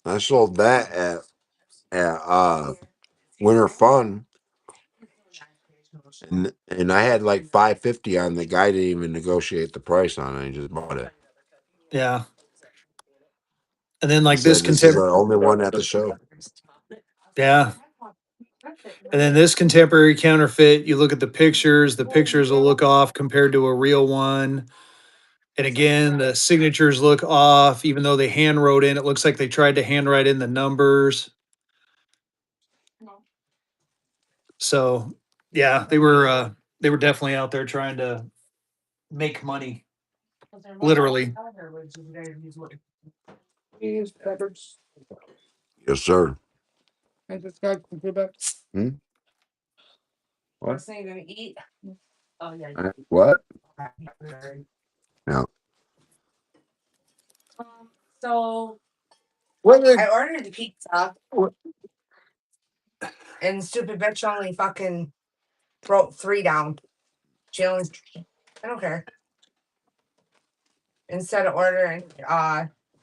I sold that at Winter Fun, and I had like 550 on the guy. Didn't even negotiate the price on it. He just bought it. Yeah. And then He like this said, "This is our only one at the show." yeah. And then this contemporary counterfeit, you look at the pictures will look off compared to a real one. And again, the signatures look off, even though they hand wrote in. It looks like they tried to handwrite in the numbers. So yeah, they were definitely out there trying to make money. Literally. Yes, sir. Hmm? What? What? No. What I ordered the pizza and stupid bitch only fucking wrote 3 down. She only, I don't care. Instead of ordering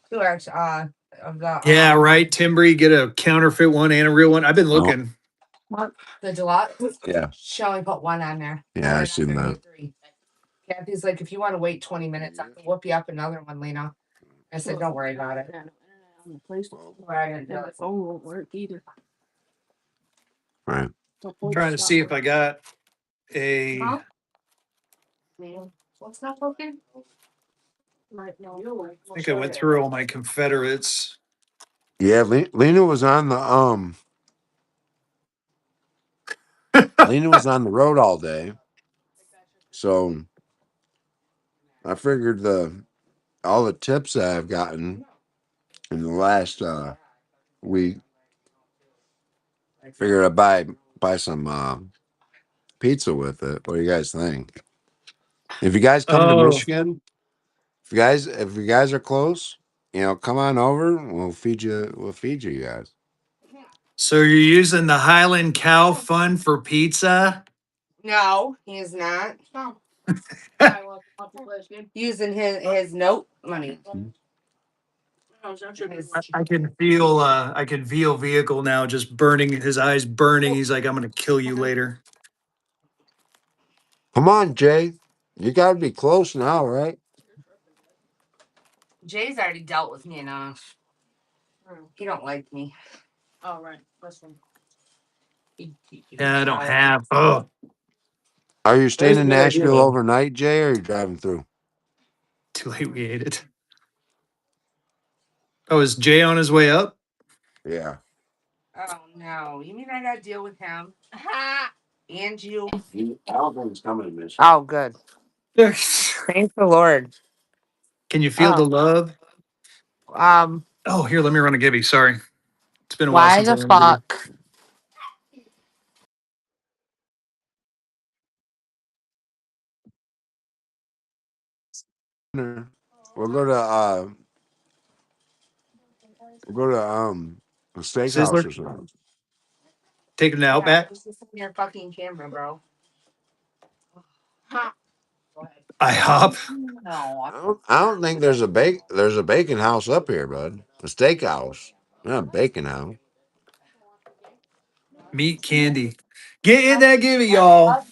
2 extra of the Yeah, right. Timbri, get a counterfeit one and a real one. I've been No. looking. the deluxe. Yeah. She only put 1 on there. Yeah, I seen that. 3. Kathy's like, if you want to wait 20 minutes, I can whoop you up another one, Lena. I said, don't worry about it. Why I didn't do it. phone won't work either. Right. Trying to see if I got a. Huh? What's not working? I think I went through all my Confederates. Yeah, Lena was on the Lena was on the road all day, so I figured all the tips that I've gotten in the last week, figured I'd buy some pizza with it. What do you guys think? If you guys come to Oh, Michigan, if you guys are close, come on over. We'll feed you. We'll feed you guys. so you're using the Highland Cow Fund for pizza? No, he is not. Using his note money. I can feel vehicle now just burning, his eyes burning. He's like, I'm gonna kill you later. Come on, Jay. You got to be close now, right? Jay's already dealt with me enough. He don't like me. Oh, right. This one. Yeah, I don't have. Oh, Are you staying that's a in good idea Nashville though. overnight, Jay, or are you driving through? Too late, we ate it. Oh, is Jay on his way up? Yeah. Oh no! You mean I got to deal with him? And you? I don't think he's coming to Michigan. Oh, good. Can Thank the Lord. you feel the Oh, love? um, Oh, here, let me run a Gibby. Sorry. It's been a while why since I the ran a Gibby. fuck? We'll go to We'll go to a steakhouse Sizzler. or something. Take them to Outback. This is your fucking camera, bro. Ha. Go ahead. IHOP. No. I don't think there's a bacon house up here, bud. A steakhouse, not a bacon house. Meat candy. Get in that give it, y'all.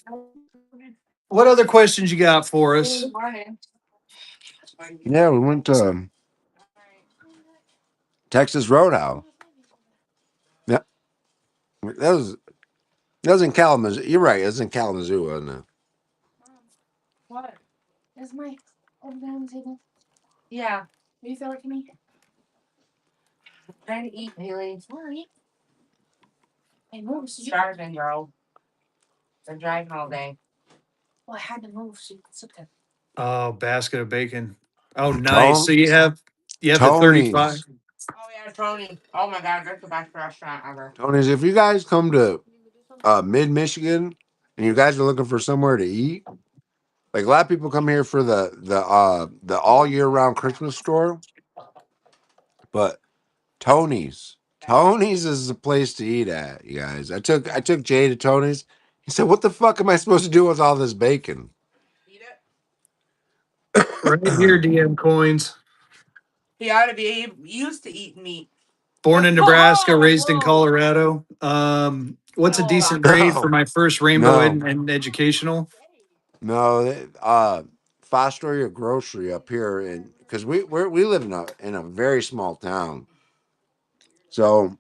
What other questions you got for us? Yeah, we went to Texas Roadhouse. Yeah, that was in Kalamazoo. You're right. It was in Kalamazoo, wasn't it? What? Is my over there on the table? Yeah. Will you throw it to me? I'm trying to eat, Haley. Sorry. I moved. Starving, bro. Been driving all day. Well, I had to move so you could sit there. Oh, basket of bacon. Oh, nice. So Tone, you have the 35. Tony's. Oh yeah, Tony. Oh my god, that's the best restaurant ever. Tony's. If you guys come to mid Michigan and you guys are looking for somewhere to eat, like a lot of people come here for the all year round Christmas store, but Tony's is the place to eat at, you guys. I took Jay to Tony's. He said, "What the fuck am I supposed to do with all this bacon?" Eat it. Right here, DM coins. He ought to be used to eat meat. Born in Nebraska, Oh, raised in whoa. Colorado. What's a Hold decent on. grade for No, my first rainbow no, and educational? no. Fostoria Grocery up here, and because we live in a very small town, so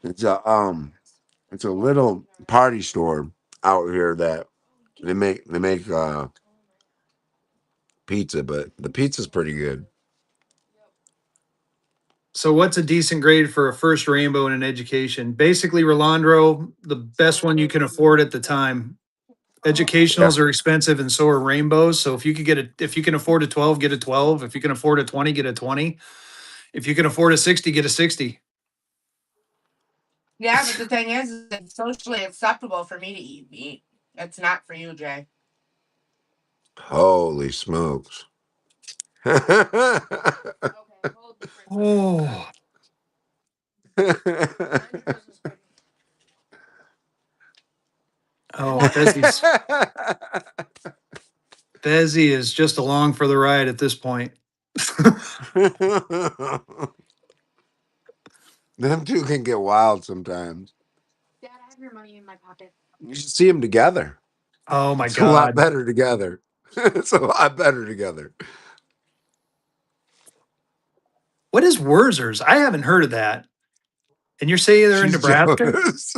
it's a little party store out here that they make pizza, but the pizza's pretty good. So, what's a decent grade for a first rainbow in an education? Basically, Rolandro, the best one you can afford at the time. Yeah. Educationals are expensive, and so are rainbows. So, if you can afford a 12, get a 12. If you can afford a 20, get a 20. If you can afford a 60, get a 60. Yeah, but the thing is, it's socially acceptable for me to eat meat. It's not for you, Jay. Holy smokes! Oh, oh, Fezzy is just along for the ride at this point. Them two can get wild sometimes. Dad, I have your money in my pocket. You should see them together. Oh my It's a lot God. better together. It's a lot better together. What is Wurzers? I haven't heard of that. And you're saying they're in She's Nebraska? jealous.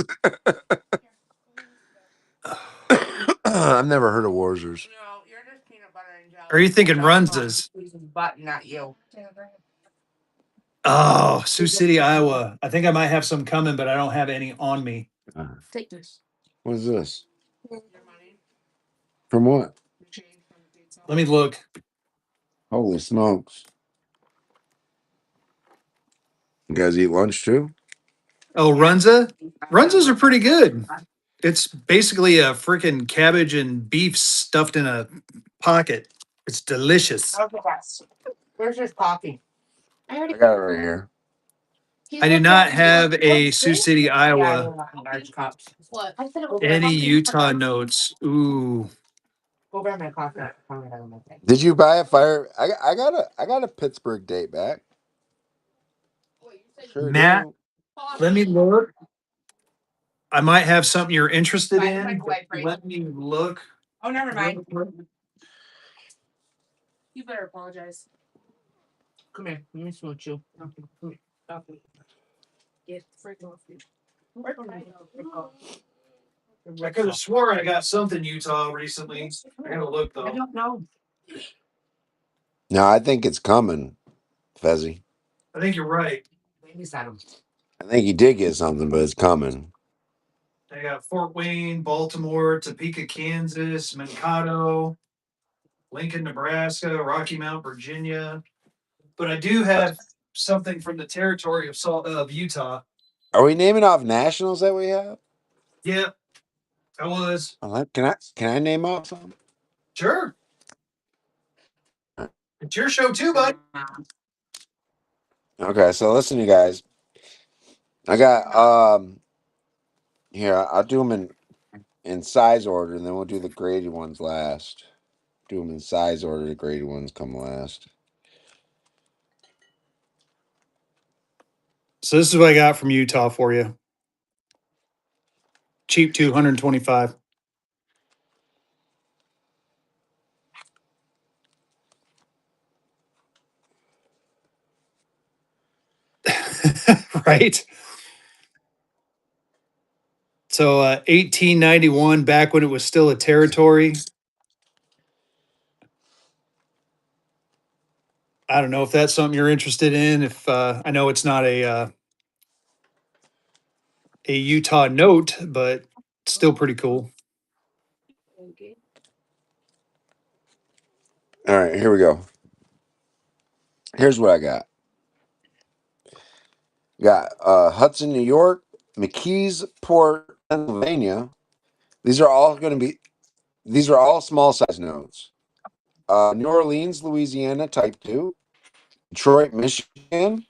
I've never heard of Warzers. No, you're just peanut butter and jelly. Are you thinking That's fine. Runzas? But not you. Oh, Sioux City, Iowa. I think I might have some coming, but I don't have any on me. Take this. What is this? Your money. From what? Change from the pizza. Let me look. Holy smokes. You guys eat lunch too? Oh, Runza? Runzas are pretty good. It's basically a freaking cabbage and beef stuffed in a pocket. It's delicious. Okay, guys. Where's your coffee? I I already. got it right here. I do not have a Sioux City, Yeah, I Iowa, don't want large cups. What? I said it was any Utah notes. Ooh, Go grab my coffee. I'll have it on my thing. Did you buy a fire? I got a Pittsburgh date back. Sure Matt, do. let me look. I might have something you're interested Buy the in. microwave, right? Let me look. Oh, never mind. You better apologize. Come here. Let me switch you. Come here. Okay. Get freaking off you. I could have swore I got something Utah recently. I gotta look I though. don't know. No, I think it's coming, Fezzy. I think you're right. Maybe Saddam. I think he did get something, but it's coming. I got Fort Wayne, Baltimore, Topeka, Kansas, Mankato, Lincoln, Nebraska, Rocky Mount, Virginia. But I do have something from the territory of Utah. Are we naming off nationals that we have? Yep, I was. Can I name off some? Sure. It's your show too, bud. Okay, so listen, you guys. I got here. I'll do them in size order, and then we'll do the graded ones last. Do them in size order. The graded ones come last. So this is what I got from Utah for you. Cheap 225. Right. So 1891, back when it was still a territory. I don't know if that's something you're interested in. If I know it's not a Utah note, but still pretty cool. All right, here we go. Here's what I got. Got Hudson, New York, McKeesport, Pennsylvania. These are all going to be. These are all small size notes. New Orleans, Louisiana, Type Two. Detroit, Michigan.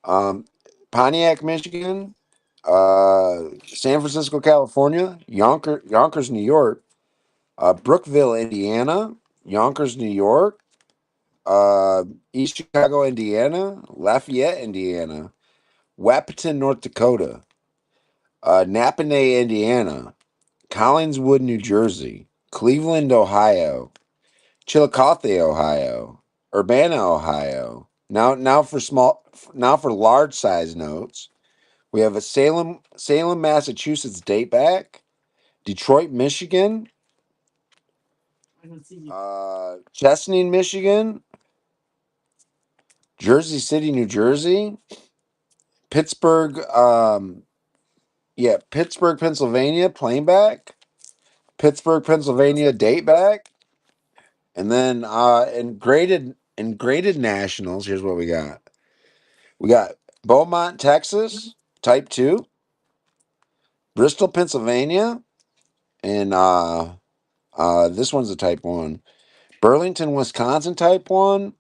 Um, Pontiac, Michigan. San Francisco, California. Yonkers, New York. Brookville, Indiana. Yonkers, New York. Uh, East Chicago, Indiana. Lafayette, Indiana. Wapaton, North Dakota. Napanee, Indiana. Collingswood, New Jersey. Cleveland, Ohio. Chillicothe, Ohio. Urbana, Ohio. Now for large size notes, we have a Salem, Massachusetts date back. Detroit, Michigan. Chesney, Michigan. Jersey City, New Jersey. Pittsburgh, Pittsburgh, Pennsylvania, plain back. Pittsburgh, Pennsylvania, date back. And then in graded nationals, here's what we got. We got Beaumont, Texas, type 2, Bristol, Pennsylvania, and this one's a type 1. Burlington, Wisconsin, type 1.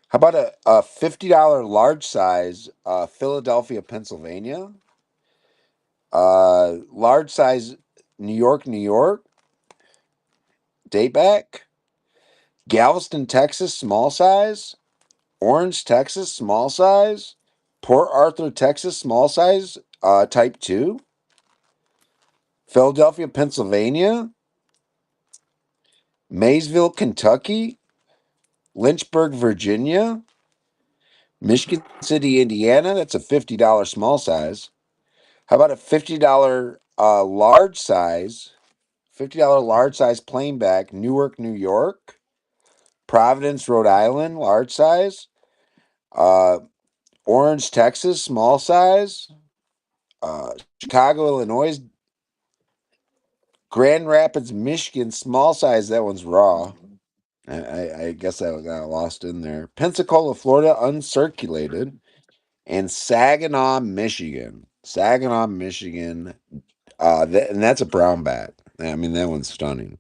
How about a $50 large size Philadelphia, Pennsylvania? Large size New York, New York, date back. Galveston, Texas, small size. Orange, Texas, small size. Port Arthur, Texas, small size, type 2. Philadelphia, Pennsylvania. Maysville, Kentucky. Lynchburg, Virginia. Michigan City, Indiana. That's a $50 small size. How about a $50 large size? $50 large size plain back, Newark, New York. Providence, Rhode Island, large size. Uh, Orange, Texas, small size. Chicago, Illinois. Grand Rapids, Michigan, small size. That one's raw. I guess that got lost in there. Pensacola, Florida, uncirculated. And Saginaw, Michigan. Saginaw, Michigan. And that's a brown bat. I mean, that one's stunning.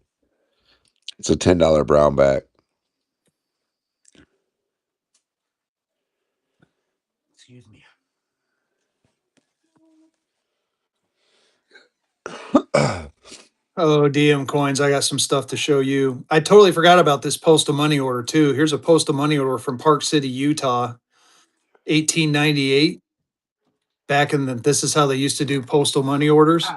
It's a $10 brown bat. Excuse me. Oh, DM coins. I got some stuff to show you. I totally forgot about this postal money order too. Here's a postal money order from Park City, Utah, 1898. Back in this is how they used to do postal money orders.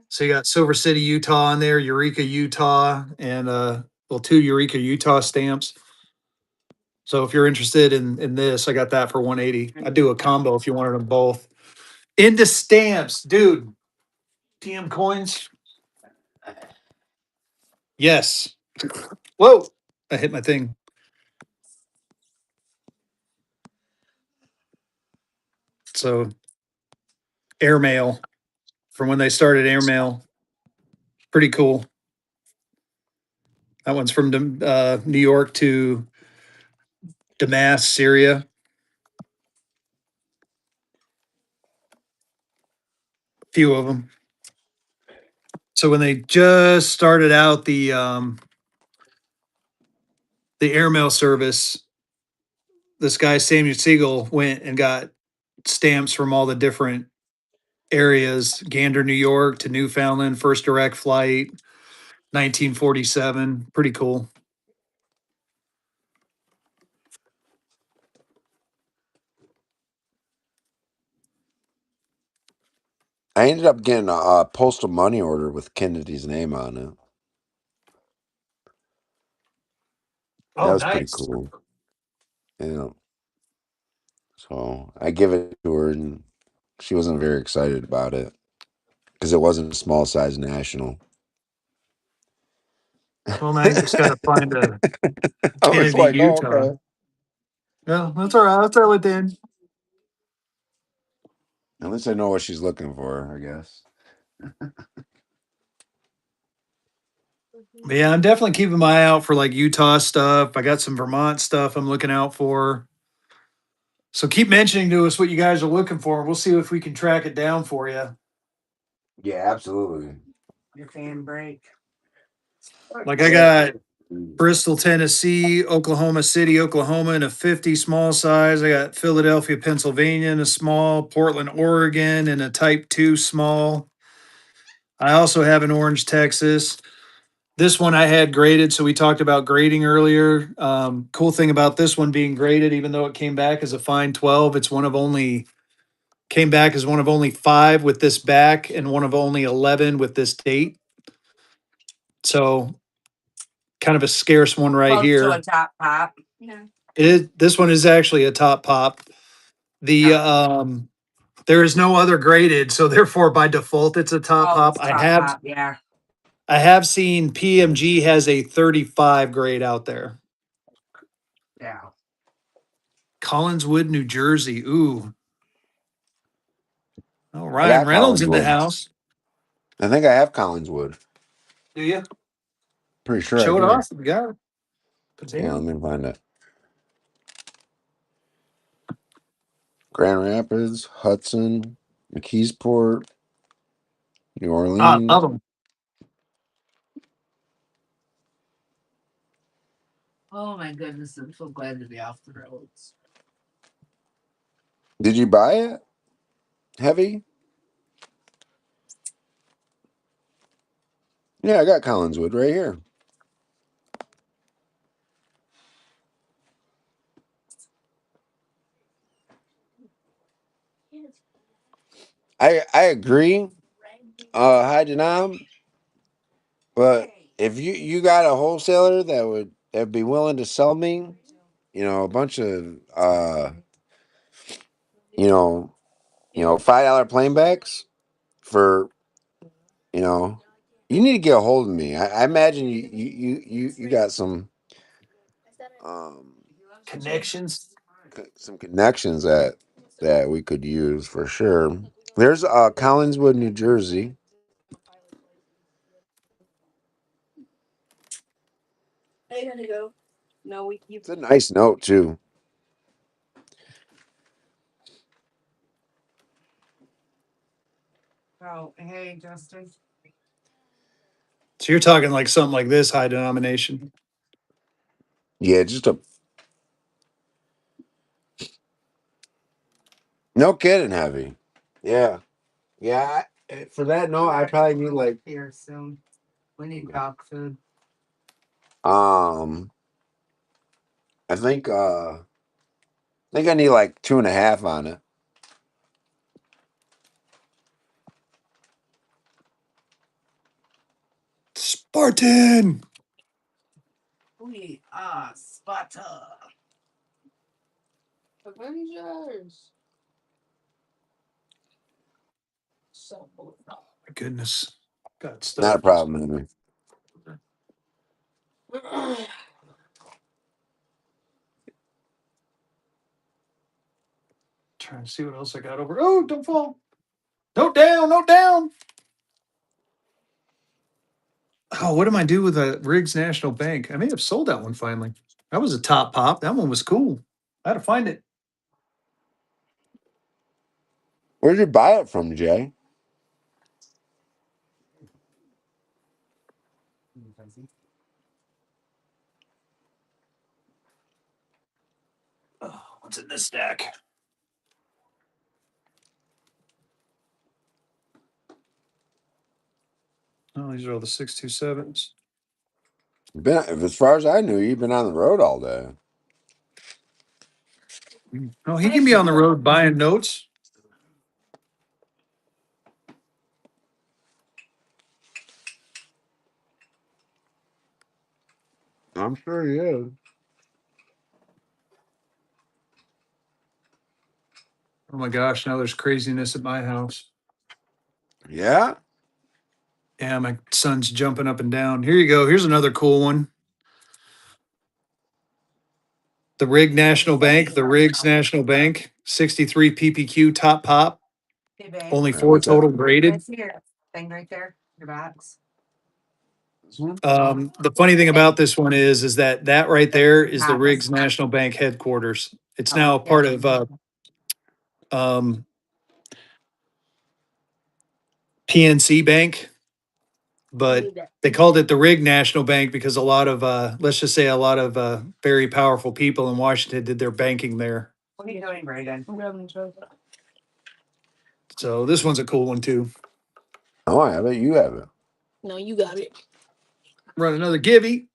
So you got Silver City, Utah on there, Eureka, Utah, and two Eureka, Utah stamps. So if you're interested in this, I got that for 180. I'd do a combo if you wanted them both. Into stamps, dude. DM coins. Yes. Whoa. I hit my thing. So airmail from when they started airmail. Pretty cool. That one's from New York to Damas, Syria. A few of them. So when they just started out the airmail service, this guy Samuel Siegel went and got stamps from all the different areas, Gander, New York to Newfoundland, first direct flight, 1947. Pretty cool. I ended up getting a postal money order with Kennedy's name on it. That Oh, was pretty nice. cool. Yeah. So I give it to her, and she wasn't very excited about it because it wasn't a small size national. Well, now you just got to find a I was Kennedy, like, oh, Utah. okay. Yeah, that's all right. That's all right then. At least I know what she's looking for, I guess. But yeah, I'm definitely keeping my eye out for like Utah stuff. I got some Vermont stuff I'm looking out for. So keep mentioning to us what you guys are looking for. We'll see if we can track it down for you. Yeah, absolutely. Your fan break. Like I got Bristol, Tennessee, Oklahoma City, Oklahoma in a 50 small size. I got Philadelphia, Pennsylvania in a small, Portland, Oregon in a type 2 small. I also have an Orange, Texas. This one I had graded, so we talked about grading earlier. Cool thing about this one being graded, even though it came back as a fine 12, it's one of only came back as one of only 5 with this back and one of only 11 with this date. So kind of a scarce one right Close to a here. top pop. Yeah. This one is actually a top pop. The there is no other graded, so therefore by default it's a top Oh, pop. it's top pop. Yeah. I have seen PMG has a 35 grade out there. Yeah. Collinswood, New Jersey. Ooh. Oh, I Ryan got Reynolds in the Collinswood. house. I think I have Collinswood. Do you? Pretty sure I Show it do. off. We got it. Yeah, Potato. let me find it. Grand Rapids, Hudson, McKeesport, New Ah, love Orleans. them. Oh my goodness, I'm so glad to be off the roads. Did you buy it? Heavy? Yeah, I got Collinswood right here. I agree. High denom, but if you got a wholesaler that'd be willing to sell me, a bunch of you know, $5 plain backs for, you know, you need to get a hold of me. I imagine you got um Connections. some connections that we could use for sure. There's Collinswood, New Jersey. It's a nice note too. Oh, hey, Justin. So you're talking like something like this high denomination. Yeah, just a no kidding heavy. Yeah, yeah. For that note, I probably need like Here soon. We need dog food. um. I think I need like 2.5 on it. Spartan. We are Sparta. Avengers. So My goodness. Got Not stuff. a problem, Henry. Trying to see what else I got over. Oh, don't fall. No down, no down. Oh, what am I do with a Riggs National Bank? I may have sold that one finally. That was a top pop. That one was cool. I had to find it. Where'd you buy it from, Jay? What's in this stack? Oh, these are all the 627s. As far as I knew, you've been on the road all day. Oh, he can be on the road buying notes. I'm sure he is. Oh my gosh, now there's craziness at my house. Yeah. Yeah, my son's jumping up and down. Here you go. Here's another cool one. The Rig National Bank, the Riggs National Bank, 63 PPQ top pop, Hey, babe. only All right, 4 what's that? total Can I graded. see your thing right there? Your box? This one? The funny thing about this one is that right there is the Box. Riggs National Bank headquarters. It's Oh, now yeah. part of um, PNC Bank, but they called it the Rig National Bank because a lot of let's just say a lot of very powerful people in Washington did their banking there. What are you doing, Brayden? I'm grabbing each other. So this one's a cool one too. Oh, I have it. You have it. No, you got it. Run another givey.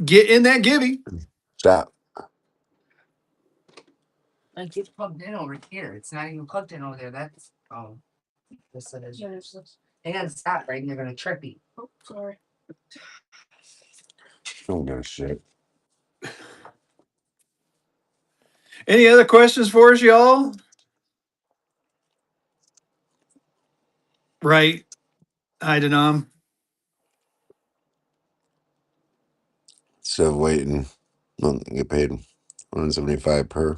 Get in that givey. Stop. Like it's plugged in over here. It's not even plugged in over there. That's this it is. Yeah, it's this. Hang on, stop, Brayden. You're gonna trip me. Oh, sorry. Don't give a shit. Any other questions for us, y'all? Right. Hi, Denom. Still waiting. Don't get paid 175 per.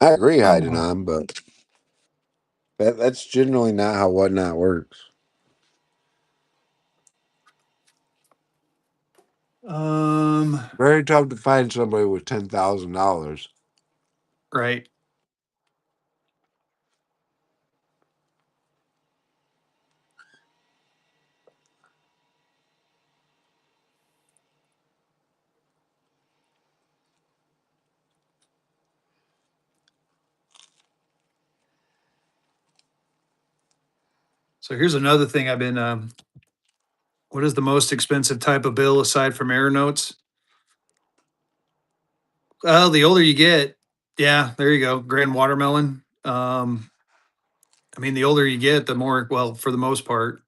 I agree, hiding Oh. on, but that's generally not how whatnot works. Very tough to find somebody with $10,000. Right. So here's another thing I've been. What is the most expensive type of bill aside from air notes? Well, the older you get, yeah, there you go. Grand watermelon. I mean, the older you get, the more. Well, for the most part,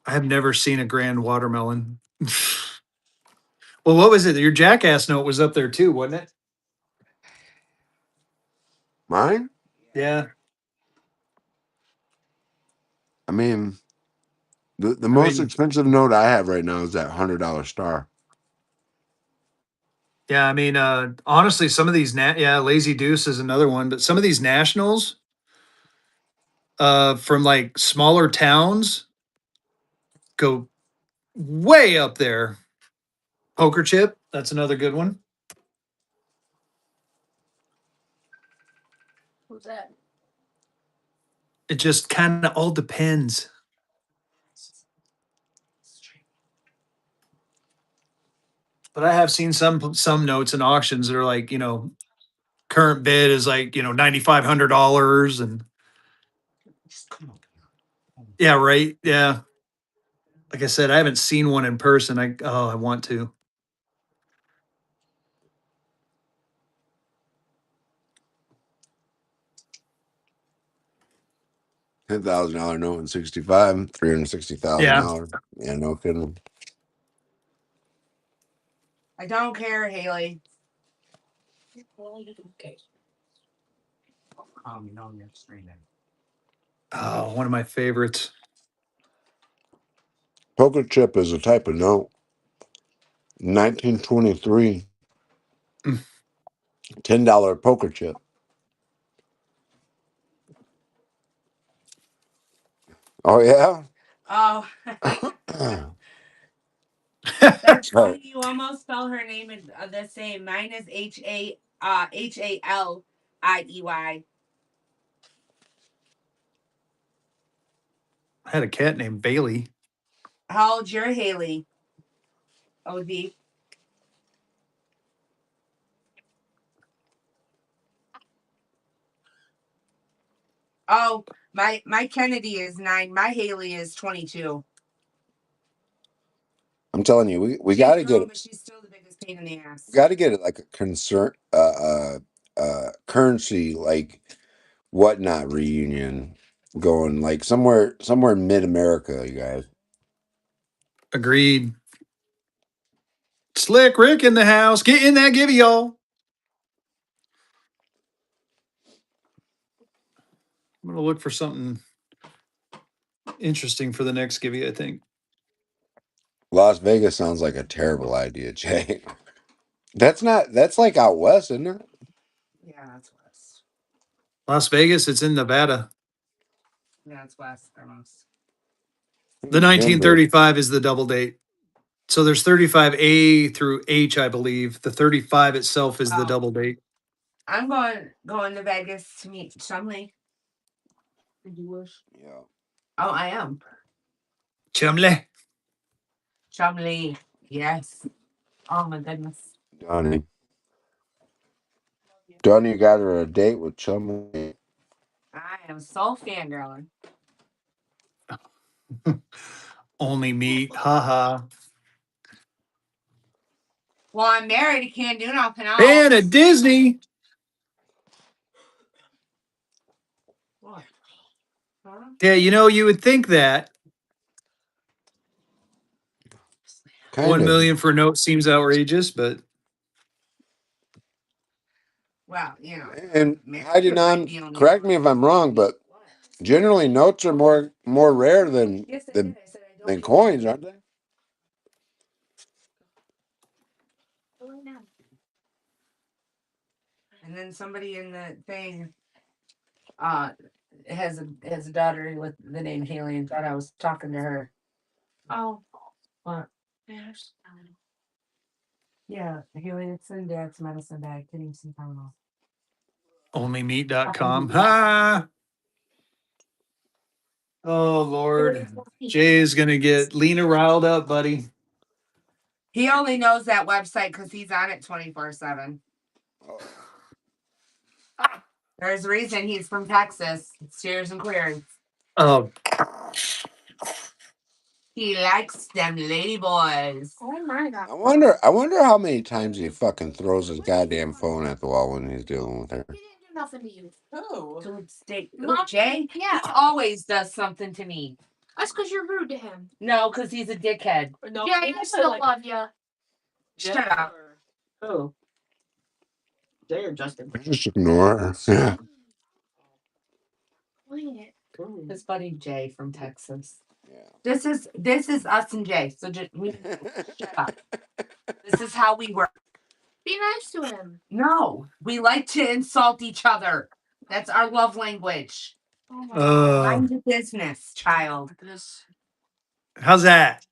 I have never seen a grand watermelon. Well, what was it? Your jackass note was up there too, wasn't it? Mine? Yeah. I mean, the I most mean, expensive note I have right now is that $100 star. yeah. I mean, honestly, some of these, yeah, Lazy Deuce is another one, but some of these nationals, from like smaller towns, go way up there. Poker chip, that's another good one. Who's that? It just kind of all depends. But I have seen some notes in auctions that are like, current bid is like, $9,500 and Just come on. yeah, right. Yeah. Like I said, I haven't seen one in person. I want to. $10,000 note in 65, Yeah. $360,000. Yeah, no kidding. I don't care, Haley. Okay. You know you're screaming. Oh, one of my favorites. Poker chip is a type of note. 1923, Mm. $10 poker chip. Oh, yeah? Oh, Right. that's funny. You almost spell her name the same. Mine is Haliey. I had a cat named Bailey. How old's your Haley? OD. Oh, my Kennedy is 9. My Haley is 22. I'm telling you, we She's got to grown, get but she's still the biggest pain in the ass. got to get it like a currency like whatnot reunion going like somewhere in mid America, you guys. Agreed. Slick Rick in the house. Get in that gibby, y'all. I'm gonna look for something interesting for the next gibby, I think. Las Vegas sounds like a terrible idea, Jay. That's like out west, isn't it? Yeah, that's west. Las Vegas, it's in Nevada. Yeah, it's west almost. The Denver. 1935 is the double date. So there's 35A through H, I believe. The 35 itself is the Oh, double date. I'm going to Vegas to meet Chumley. Did you wish? Yeah. Oh, I am. Chumley. Chumley. Yes. Oh my goodness. Donnie. Donnie got her a date with Chumley. I am so fangirling. Only meat. Haha. Well, I'm married. I can't do nothing And else. at Disney. What? Huh? Yeah, you would think that. Kind 1 of. million for a note seems outrageous, but Well, you know, And marriage Heidi might Nam, be only correct me if I'm wrong, but generally notes are more rare Yes, I than did. I said I don't than need coins, aren't they? And then somebody in the thing uh has a daughter with the name Haley and thought I was talking to her. Oh. What? Yes. Yeah, Haley, it's in Dad's medicine bag. Getting some Tylenol. onlymeat.com. Ha! Oh, Lord. Jay is going to get Lena riled up, buddy. He only knows that website because he's on it 24/7. There's a reason he's from Texas. It's Cheers and Queers. Oh, He likes them lady boys. Oh my god. I wonder how many times he fucking throws his goddamn phone at the wall when he's dealing with her. He didn't do nothing to you. Who? Nothing. Jay? Yeah. He always does something to me. That's because you're rude to him. No, because he's a dickhead. No, yeah, I still love you. Shut up. Who? Jay or Justin? Just ignore her. Yeah. His buddy Jay from Texas. Yeah. This is us and Jay. So just shut up. This is how we work. Be nice to him. No, we like to insult each other. That's our love language. Oh my god. Mind your business, child. how's that?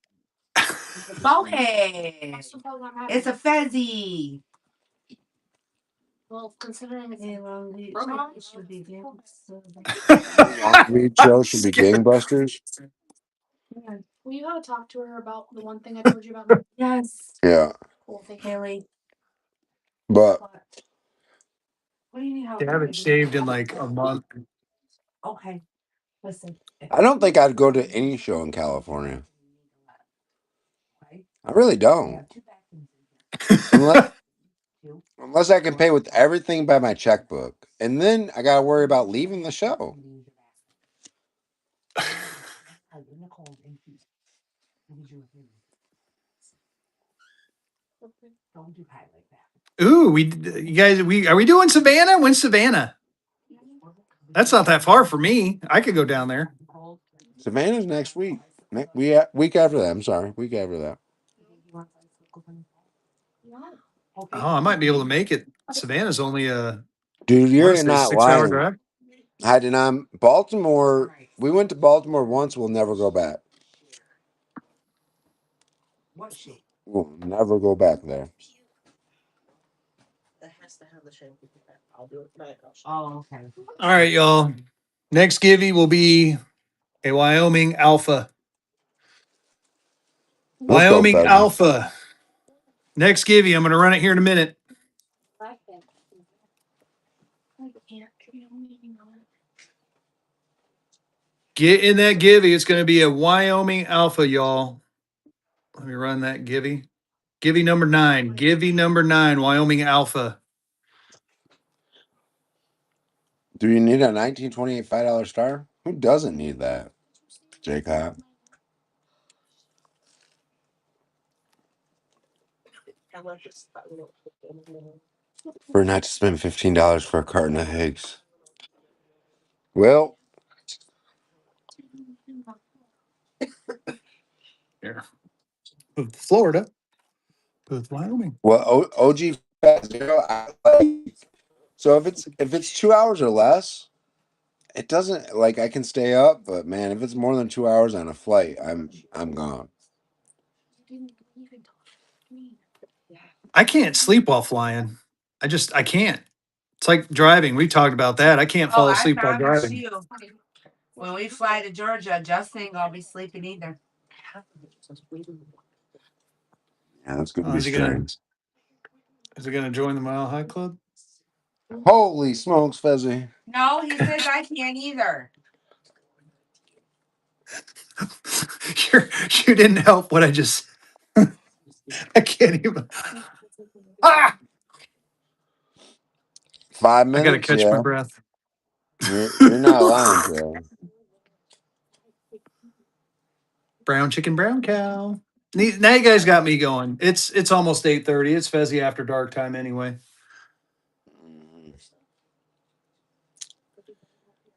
Bowhead. It's a Fezzy. Well, considering it's Long Beach show should be gangbusters. Will you have to talk to her about the one thing I told you about? Yes. Yeah. Cool, thank you. Haley. But What do you need help They haven't shaved in like a month. Okay. Listen. I don't think I'd go to any show in California. I really don't. Unless I can pay with everything by my checkbook. And then I gotta worry about leaving the show. Don't do pie like that. Ooh, you guys, are we doing Savannah? When's Savannah? That's not that far for me. I could go down there. Savannah's next week. Week after that. I'm sorry. Week after that. Oh, I might be able to make it. Savannah's only Dude, I want you're to say not 6 hour lying. drive. I did not. Baltimore. We went to Baltimore once. We'll never go back. What shape? We'll never go back there. That has to have the shape. I'll do it tonight. Oh, okay. All right, y'all. Next givey will be a Wyoming Alpha. Let's go, Wyoming Fezzy. Alpha. Next give you. I'm going to run it here in a minute. Get in that givey. It's going to be a Wyoming Alpha, y'all. Let me run that givey. Givey number 9. Givey number 9, Wyoming Alpha. Do you need a 1928 $5 star? Who doesn't need that? Jacob. For not to spend $15 for a carton of eggs. Well, Here. With Florida. With Wyoming. OG Fat Zero. So if it's 2 hours or less, it doesn't like I can stay up, but man, if it's more than 2 hours on a flight, I'm gone. I can't sleep while flying. I can't. It's like driving. We talked about that. I can't Oh, fall I asleep while promise driving. you. When we fly to Georgia, Justin ain't gonna be sleeping either. Yeah, that's gonna Oh, be is he gonna strange. join the Mile High Club? Holy smokes, Fezzy. No, he says I can't either. You didn't help what I just I can't even. Ah! 5 I gotta minutes, catch my yeah. breath. You're not lying, Joe. Brown chicken, brown cow. Now you guys got me going. It's almost 8:30. It's Fezzy after dark time anyway.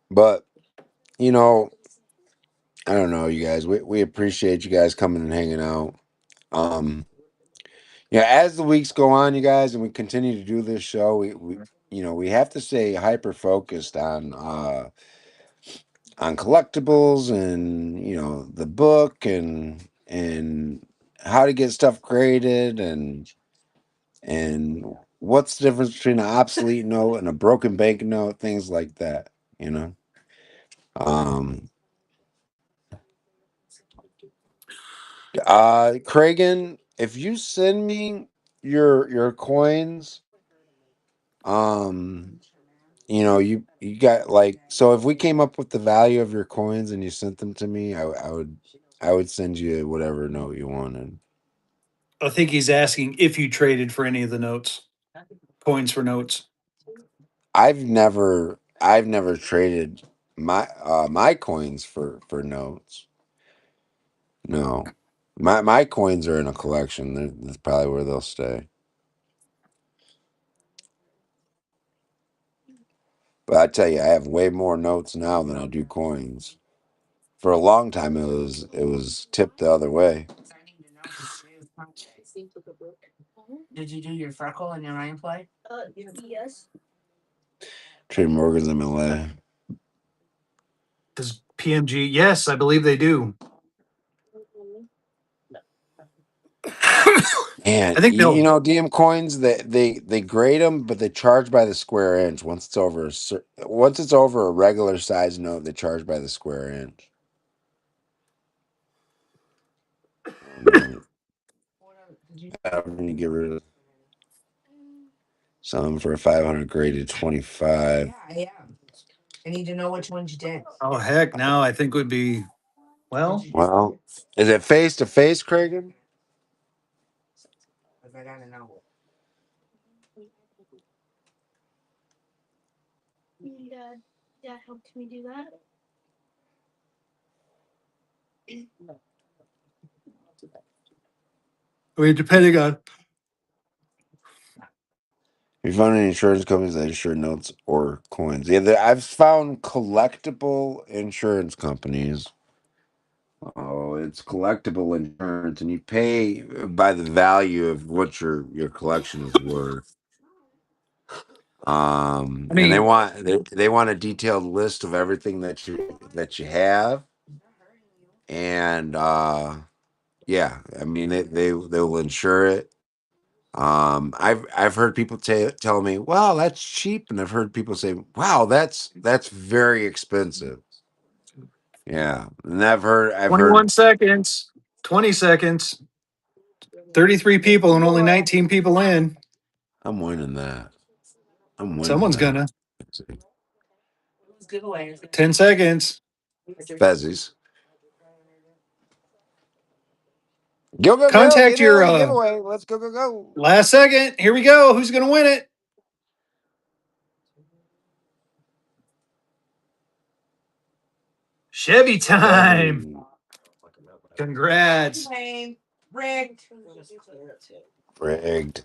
But you know, I don't know, you guys. We appreciate you guys coming and hanging out. Yeah, as the weeks go on, you guys, and we continue to do this show, we have to stay hyper focused on collectibles and the book and how to get stuff graded and what's the difference between an obsolete note and a broken bank note, things like that. You know. Um, Kragan, if you send me your coins, um, you got like so if we came up with the value of your coins and you sent them to me, I would send you whatever note you wanted. I think he's asking if you traded for any of the notes, coins for notes. I've never traded my coins for notes. No. My coins are in a collection. That's probably where they'll stay. But I tell you, I have way more notes now than I do coins. For a long time, it was tipped the other way. Did you do your freckle and your rain play? Trade Morgan's MLA. Does PMG? Yes, I believe they do. And I think they'll. DM coins they grade them, but they charge by the square inch. Once it's over a regular size note, they charge by the square inch. Oh no! I'm gonna get rid of some for a 500 graded 25. Yeah, I am. I need to know which ones you did. Oh heck, now I think would be well. Well, is it face to face, Kragan? Because I gotta know. Dad helped me do that. I mean, depending on. Have you found any insurance companies that insure notes or coins? Yeah, I've found collectible insurance companies. Oh, it's collectible insurance, and you pay by the value of what your collection is worth. I And they mean, want they want a detailed list of everything that you have, and yeah, I mean they will insure it. I've heard people tell me, "Wow, that's cheap," and I've heard people say, "Wow, that's very expensive." Yeah, and I've heard 21 seconds, 20 seconds. 33 people and only 19 people in. I'm winning that. I'm winning Someone's that. gonna. Giveaway. 10 seconds. Fezzies. Go, go, go. Contact Get in your on the giveaway. Let's go, go, go. last second. Here we go. Who's gonna win it? Chevy time. Chevy. Congrats. Wayne, rigged. Rigged.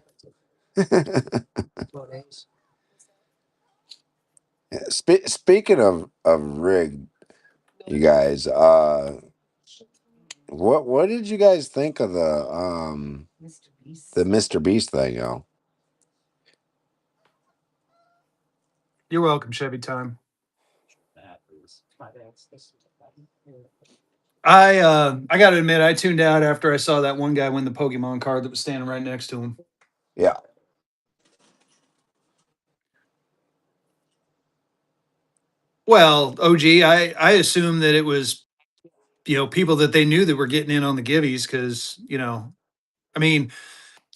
Speaking of rigged, you guys, what did you guys think of Mr. Beast. the Mr. Beast thing, yo? You're welcome, Chevy time. I gotta admit, I tuned out after I saw that one guy win the Pokemon card that was standing right next to him. Yeah. Well, OG, I assume that it was, people that they knew that were getting in on the givvies because, I mean,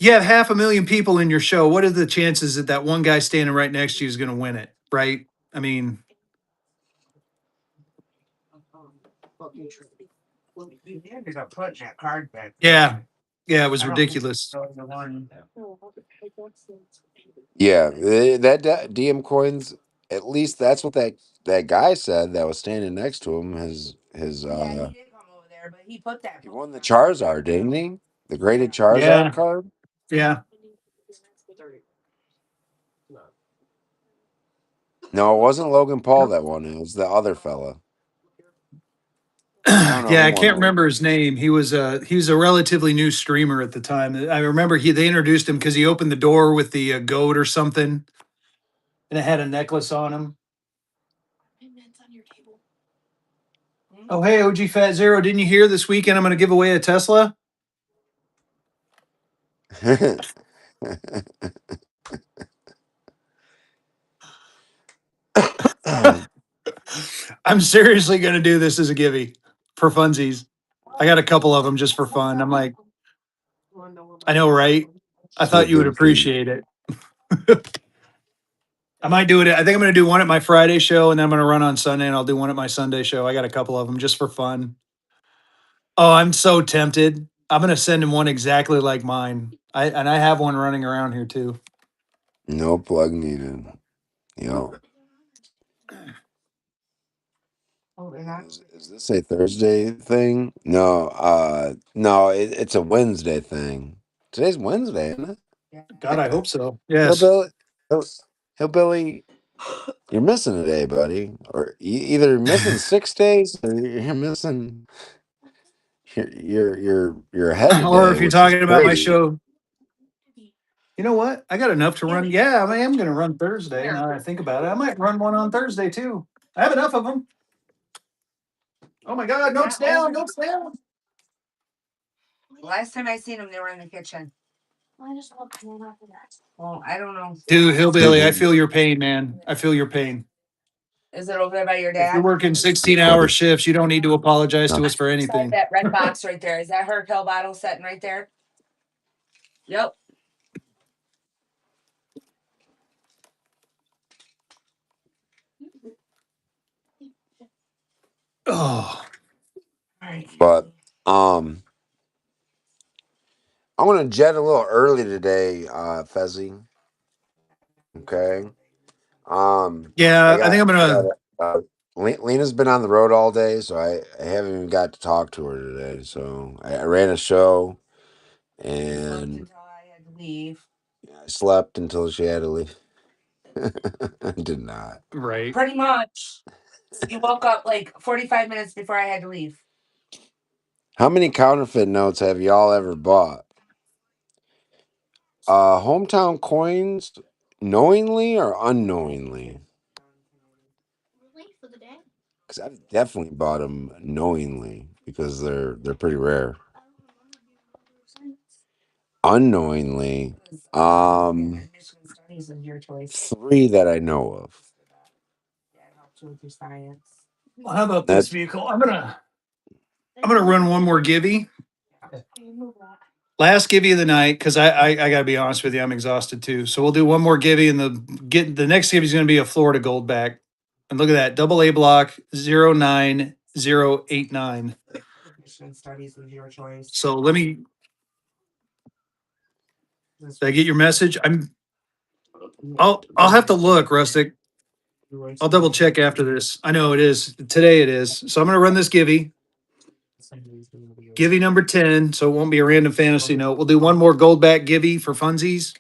you have 500,000 people in your show. What are the chances that that one guy standing right next to you is going to win it? Right? I mean, You ended up putting that card back. yeah. Yeah, it was I don't think ridiculous. so, the one. Yeah. That DM coins, at least that's what that guy said that was standing next to him. His Yeah, he did come over there, but he put that. he won the Charizard, didn't he? The graded Charizard Yeah. card? Yeah. No, it wasn't Logan Paul that won. It was the other fella. I don't know Yeah, who I won can't though. remember his name. He was a relatively new streamer at the time. I remember they introduced him because he opened the door with the goat or something, and it had a necklace on him. Oh, hey, OG Fat Zero, didn't you hear this weekend I'm going to give away a Tesla? I'm seriously going to do this as a givey for funsies. I got a couple of them just for fun. I'm like, I know, right? I thought you would Stupid thing. appreciate it. I might do it. I think I'm going to do one at my Friday show, and then I'm going to run on Sunday, and I'll do one at my Sunday show. I got a couple of them just for fun. Oh, I'm so tempted. I'm going to send him one exactly like mine. I have one running around here too. No plug needed. Yo. Is this a Thursday thing? No, no, it's a Wednesday thing. Today's Wednesday, isn't God, I it? hope so. Yes. Hillbilly, Hillbilly, you're missing a day, buddy. Or either you're missing 6 days, or you're missing your head Or today, if you're which is talking about my crazy. show, you know what? I got enough to run. Yeah, I am going to run Thursday. Now that I think about it, I might run one on Thursday too. I have enough of them. Oh my God, notes down, notes down. Last time I seen them, they were in the kitchen. Well, I don't know. Dude, Hillbilly, I feel your pain, man. I feel your pain. Is it over there by your If you're dad? working 16-hour shifts, you don't need to apologize No. to us for Beside anything. that red box right there. Is that her pill bottle sitting right there? Yep. Oh, All right. But I'm gonna jet a little early today, Fezzy. Okay. I yeah. I think got, I'm I got gonna. Lena's been on the road all day, so I haven't even got to talk to her today. So I ran a show and Until I had to leave. I slept until she had to leave. I did not. Right. Pretty much. You woke up like 45 minutes before I had to leave. How many counterfeit notes have y'all ever bought? Hometown coins, knowingly or unknowingly? Because I've definitely bought them knowingly because they're pretty rare. Unknowingly, Michigan studies is your choice. 3 that I know of. Yeah, it helps you with your science. Well, how about this That's vehicle? I'm gonna run one more givey. Last givey of the night, because I gotta be honest with you, I'm exhausted too. So we'll do one more givey, and the next givey is gonna be a Florida Goldback. And look at that, double A block 09089. Mission studies was your choice. So let me. This Did I was- get your message? I'll have to look, Rustic. I'll double check after this. I know it is today. It is. So I'm gonna run this givey. Givey number 10, so it won't be a random fantasy note. We'll do one more Goldback givey for funsies.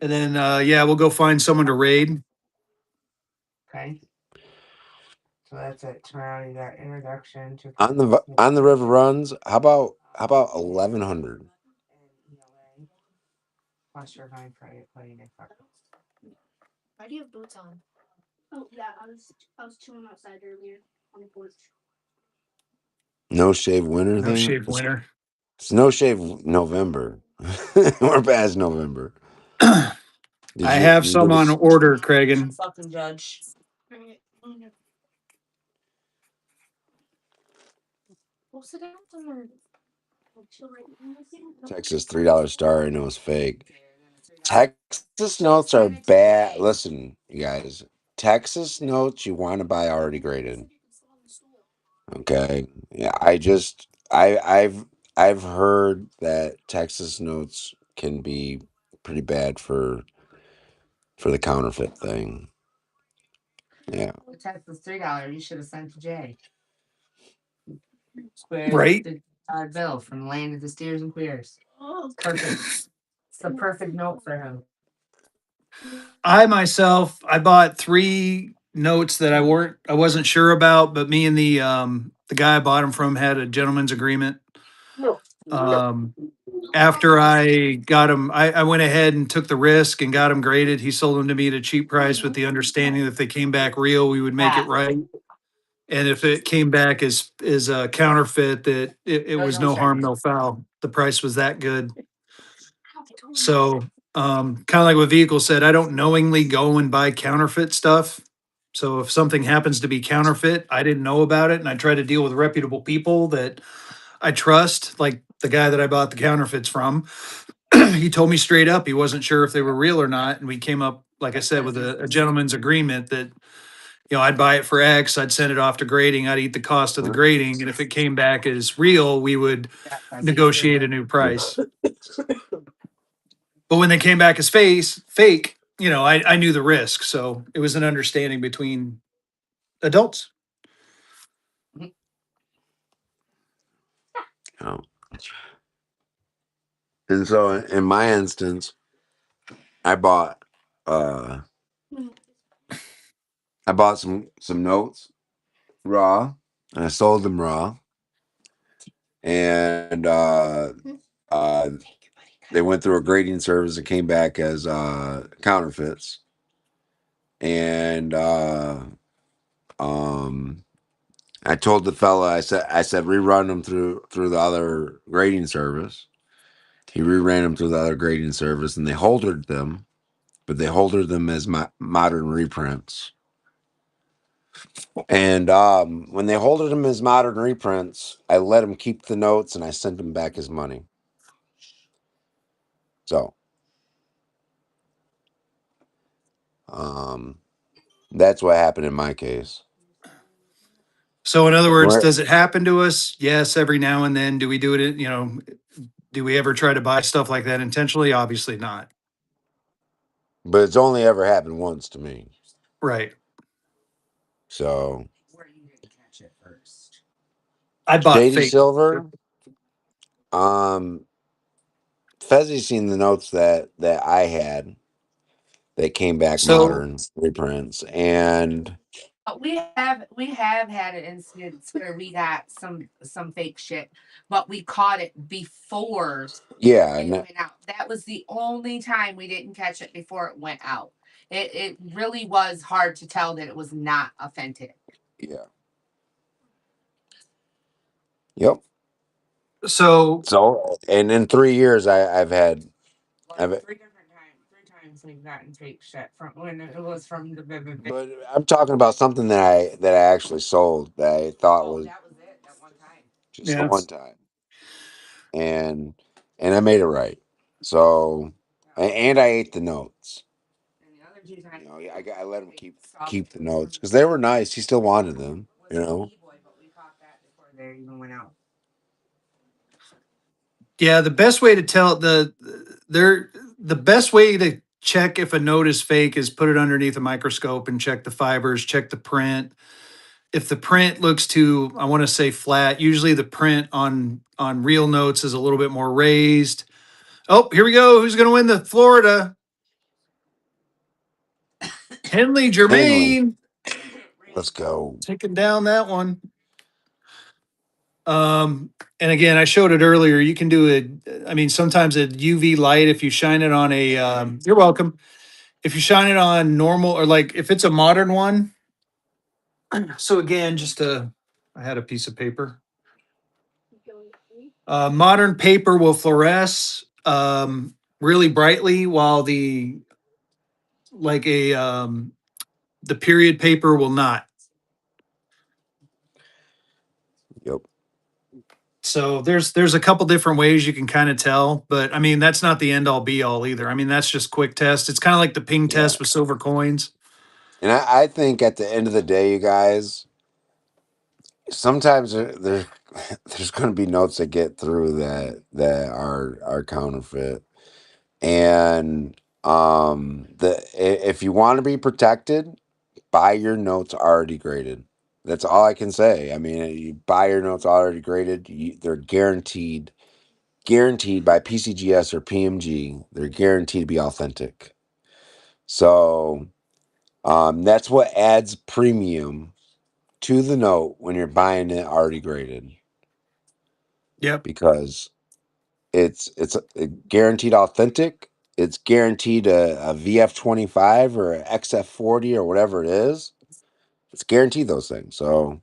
And then yeah, we'll go find someone to raid. Okay. So that's it. Tomorrow you got introduction to On the river runs. How about 1100? plus your mind Friday playing it. Why do you have boots on? Oh yeah, I was chilling outside earlier on the porch. No shave winter No thing. shave winter. It's no shave November. We're past November. I Did have you some get on order, Kragan. Fucking judge. Alright. Well, sit down somewhere. I'll chill right now with you. Texas $3 star? I know it's fake. Texas notes are bad. Listen, you guys. Texas notes you want to buy already graded. Okay. Yeah, I've heard that Texas notes can be pretty bad for the counterfeit thing. Yeah. The text was $3. You should have sent to Jay. Squares Right? the bill from the land of the steers and queers. Oh, Perfect. It's the perfect note for him. I myself, I bought 3 notes that I wasn't sure about, but me and the guy I bought them from had a gentleman's agreement. Um, After I got them, I went ahead and took the risk and got them graded. He sold them to me at a cheap price with the understanding that if they came back real, we would make it right. And if it came back as a counterfeit, that it was no harm, no foul. The price was that good. So kind of like what Vehicle said, I don't knowingly go and buy counterfeit stuff. So if something happens to be counterfeit, I didn't know about it, and I try to deal with reputable people that I trust, like the guy that I bought the counterfeits from. He told me straight up he wasn't sure if they were real or not, and we came up, like I said, with a gentleman's agreement that I'd buy it for X, I'd send it off to grading, I'd eat the cost of the grading, and if it came back as real, we would negotiate a new price. But when they came back as fake, I knew the risk. So it was an understanding between adults. Oh. And so in my instance, I bought some notes raw, and I sold them raw, and uh, they went through a grading service and came back as counterfeits, and I told the fella, I said rerun them through the other grading service. He reran them through the other grading service, and they holdered them, but they holdered them as modern reprints. And when they holded them as modern reprints, I let him keep the notes, and I sent him back his money. So, that's what happened in my case. So in other words, Right. does it happen to us? Yes, every now and then. Do we do it? Do we ever try to buy stuff like that intentionally? Obviously not. But it's only ever happened once to me. Right. So, Where you didn't catch it first. I bought Shady fake. Silver, Fezzy seen the notes that I had that came back So modern reprints, and We have had incidents where we got some fake shit, but we caught it before yeah, it went out. That was the only time we didn't catch it before it went out. It really was hard to tell that it was not authentic. yeah, yep. so So, and in 3 years, I've had, I've, Three times we've gotten fake shit from when it was from the but I'm talking about something that I actually sold that I thought was that was it that one time. just the yeah. one time, and and I made it right. So, and I ate the notes. You know, I let him keep the notes because they were nice. He still wanted them. You know. Yeah, the best way to tell they're the best way to check if a note is fake is put it underneath a microscope and check the fibers, check the print. If the print looks too, I want to say flat, usually the print on real notes is a little bit more raised. Oh, here we go. Who's going to win the Florida? Henley Henley, Germain let's go. taking down that one. And again, I showed it earlier. You can do it. I mean, sometimes a UV light, if you shine it on a, you're welcome. If you shine it on normal or like if it's a modern one. So again, I had a piece of paper. Modern paper will fluoresce really brightly, while the period paper will not. Yep. So there's a couple different ways you can kind of tell, but I mean that's not the end all be all either. I mean that's just quick test. It's kind of like the ping Yeah. test with silver coins. And I think at the end of the day, you guys, sometimes there's going to be notes that get through that are counterfeit, and if you want to be protected, buy your notes already graded. That's all I can say. I mean, you buy your notes already graded. They're guaranteed by PCGS or PMG. They're guaranteed to be authentic. So that's what adds premium to the note when you're buying it already graded, Yep. because it's guaranteed authentic. It's guaranteed a VF25 or a XF40 or whatever it is. It's guaranteed those things. So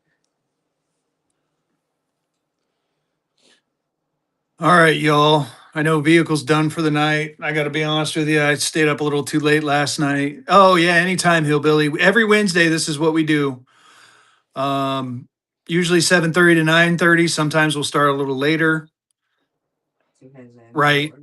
All right, y'all. I know vehicle's done for the night. I got to be honest with you. I stayed up a little too late last night. Oh yeah, anytime, hillbilly. Every Wednesday, this is what we do. Um, Usually 7:30 to 9:30. Sometimes we'll start a little later. Right.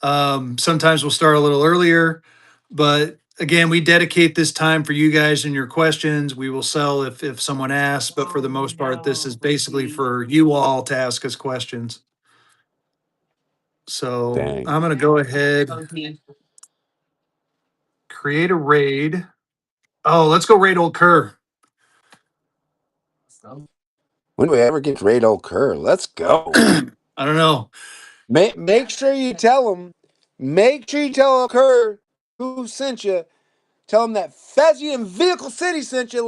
Sometimes we'll start a little earlier, but again, we dedicate this time for you guys and your questions. We will sell if someone asks, but for the most part, this is basically for you all to ask us questions. So dang. I'm gonna go ahead, create a raid. Oh, let's go raid old Kerr. When do we ever get to raid old Kerr? Let's go. I don't know. Make sure you tell him. Make sure you tell Kerr who sent you. Tell him that Fezzy and Vehicle City sent you.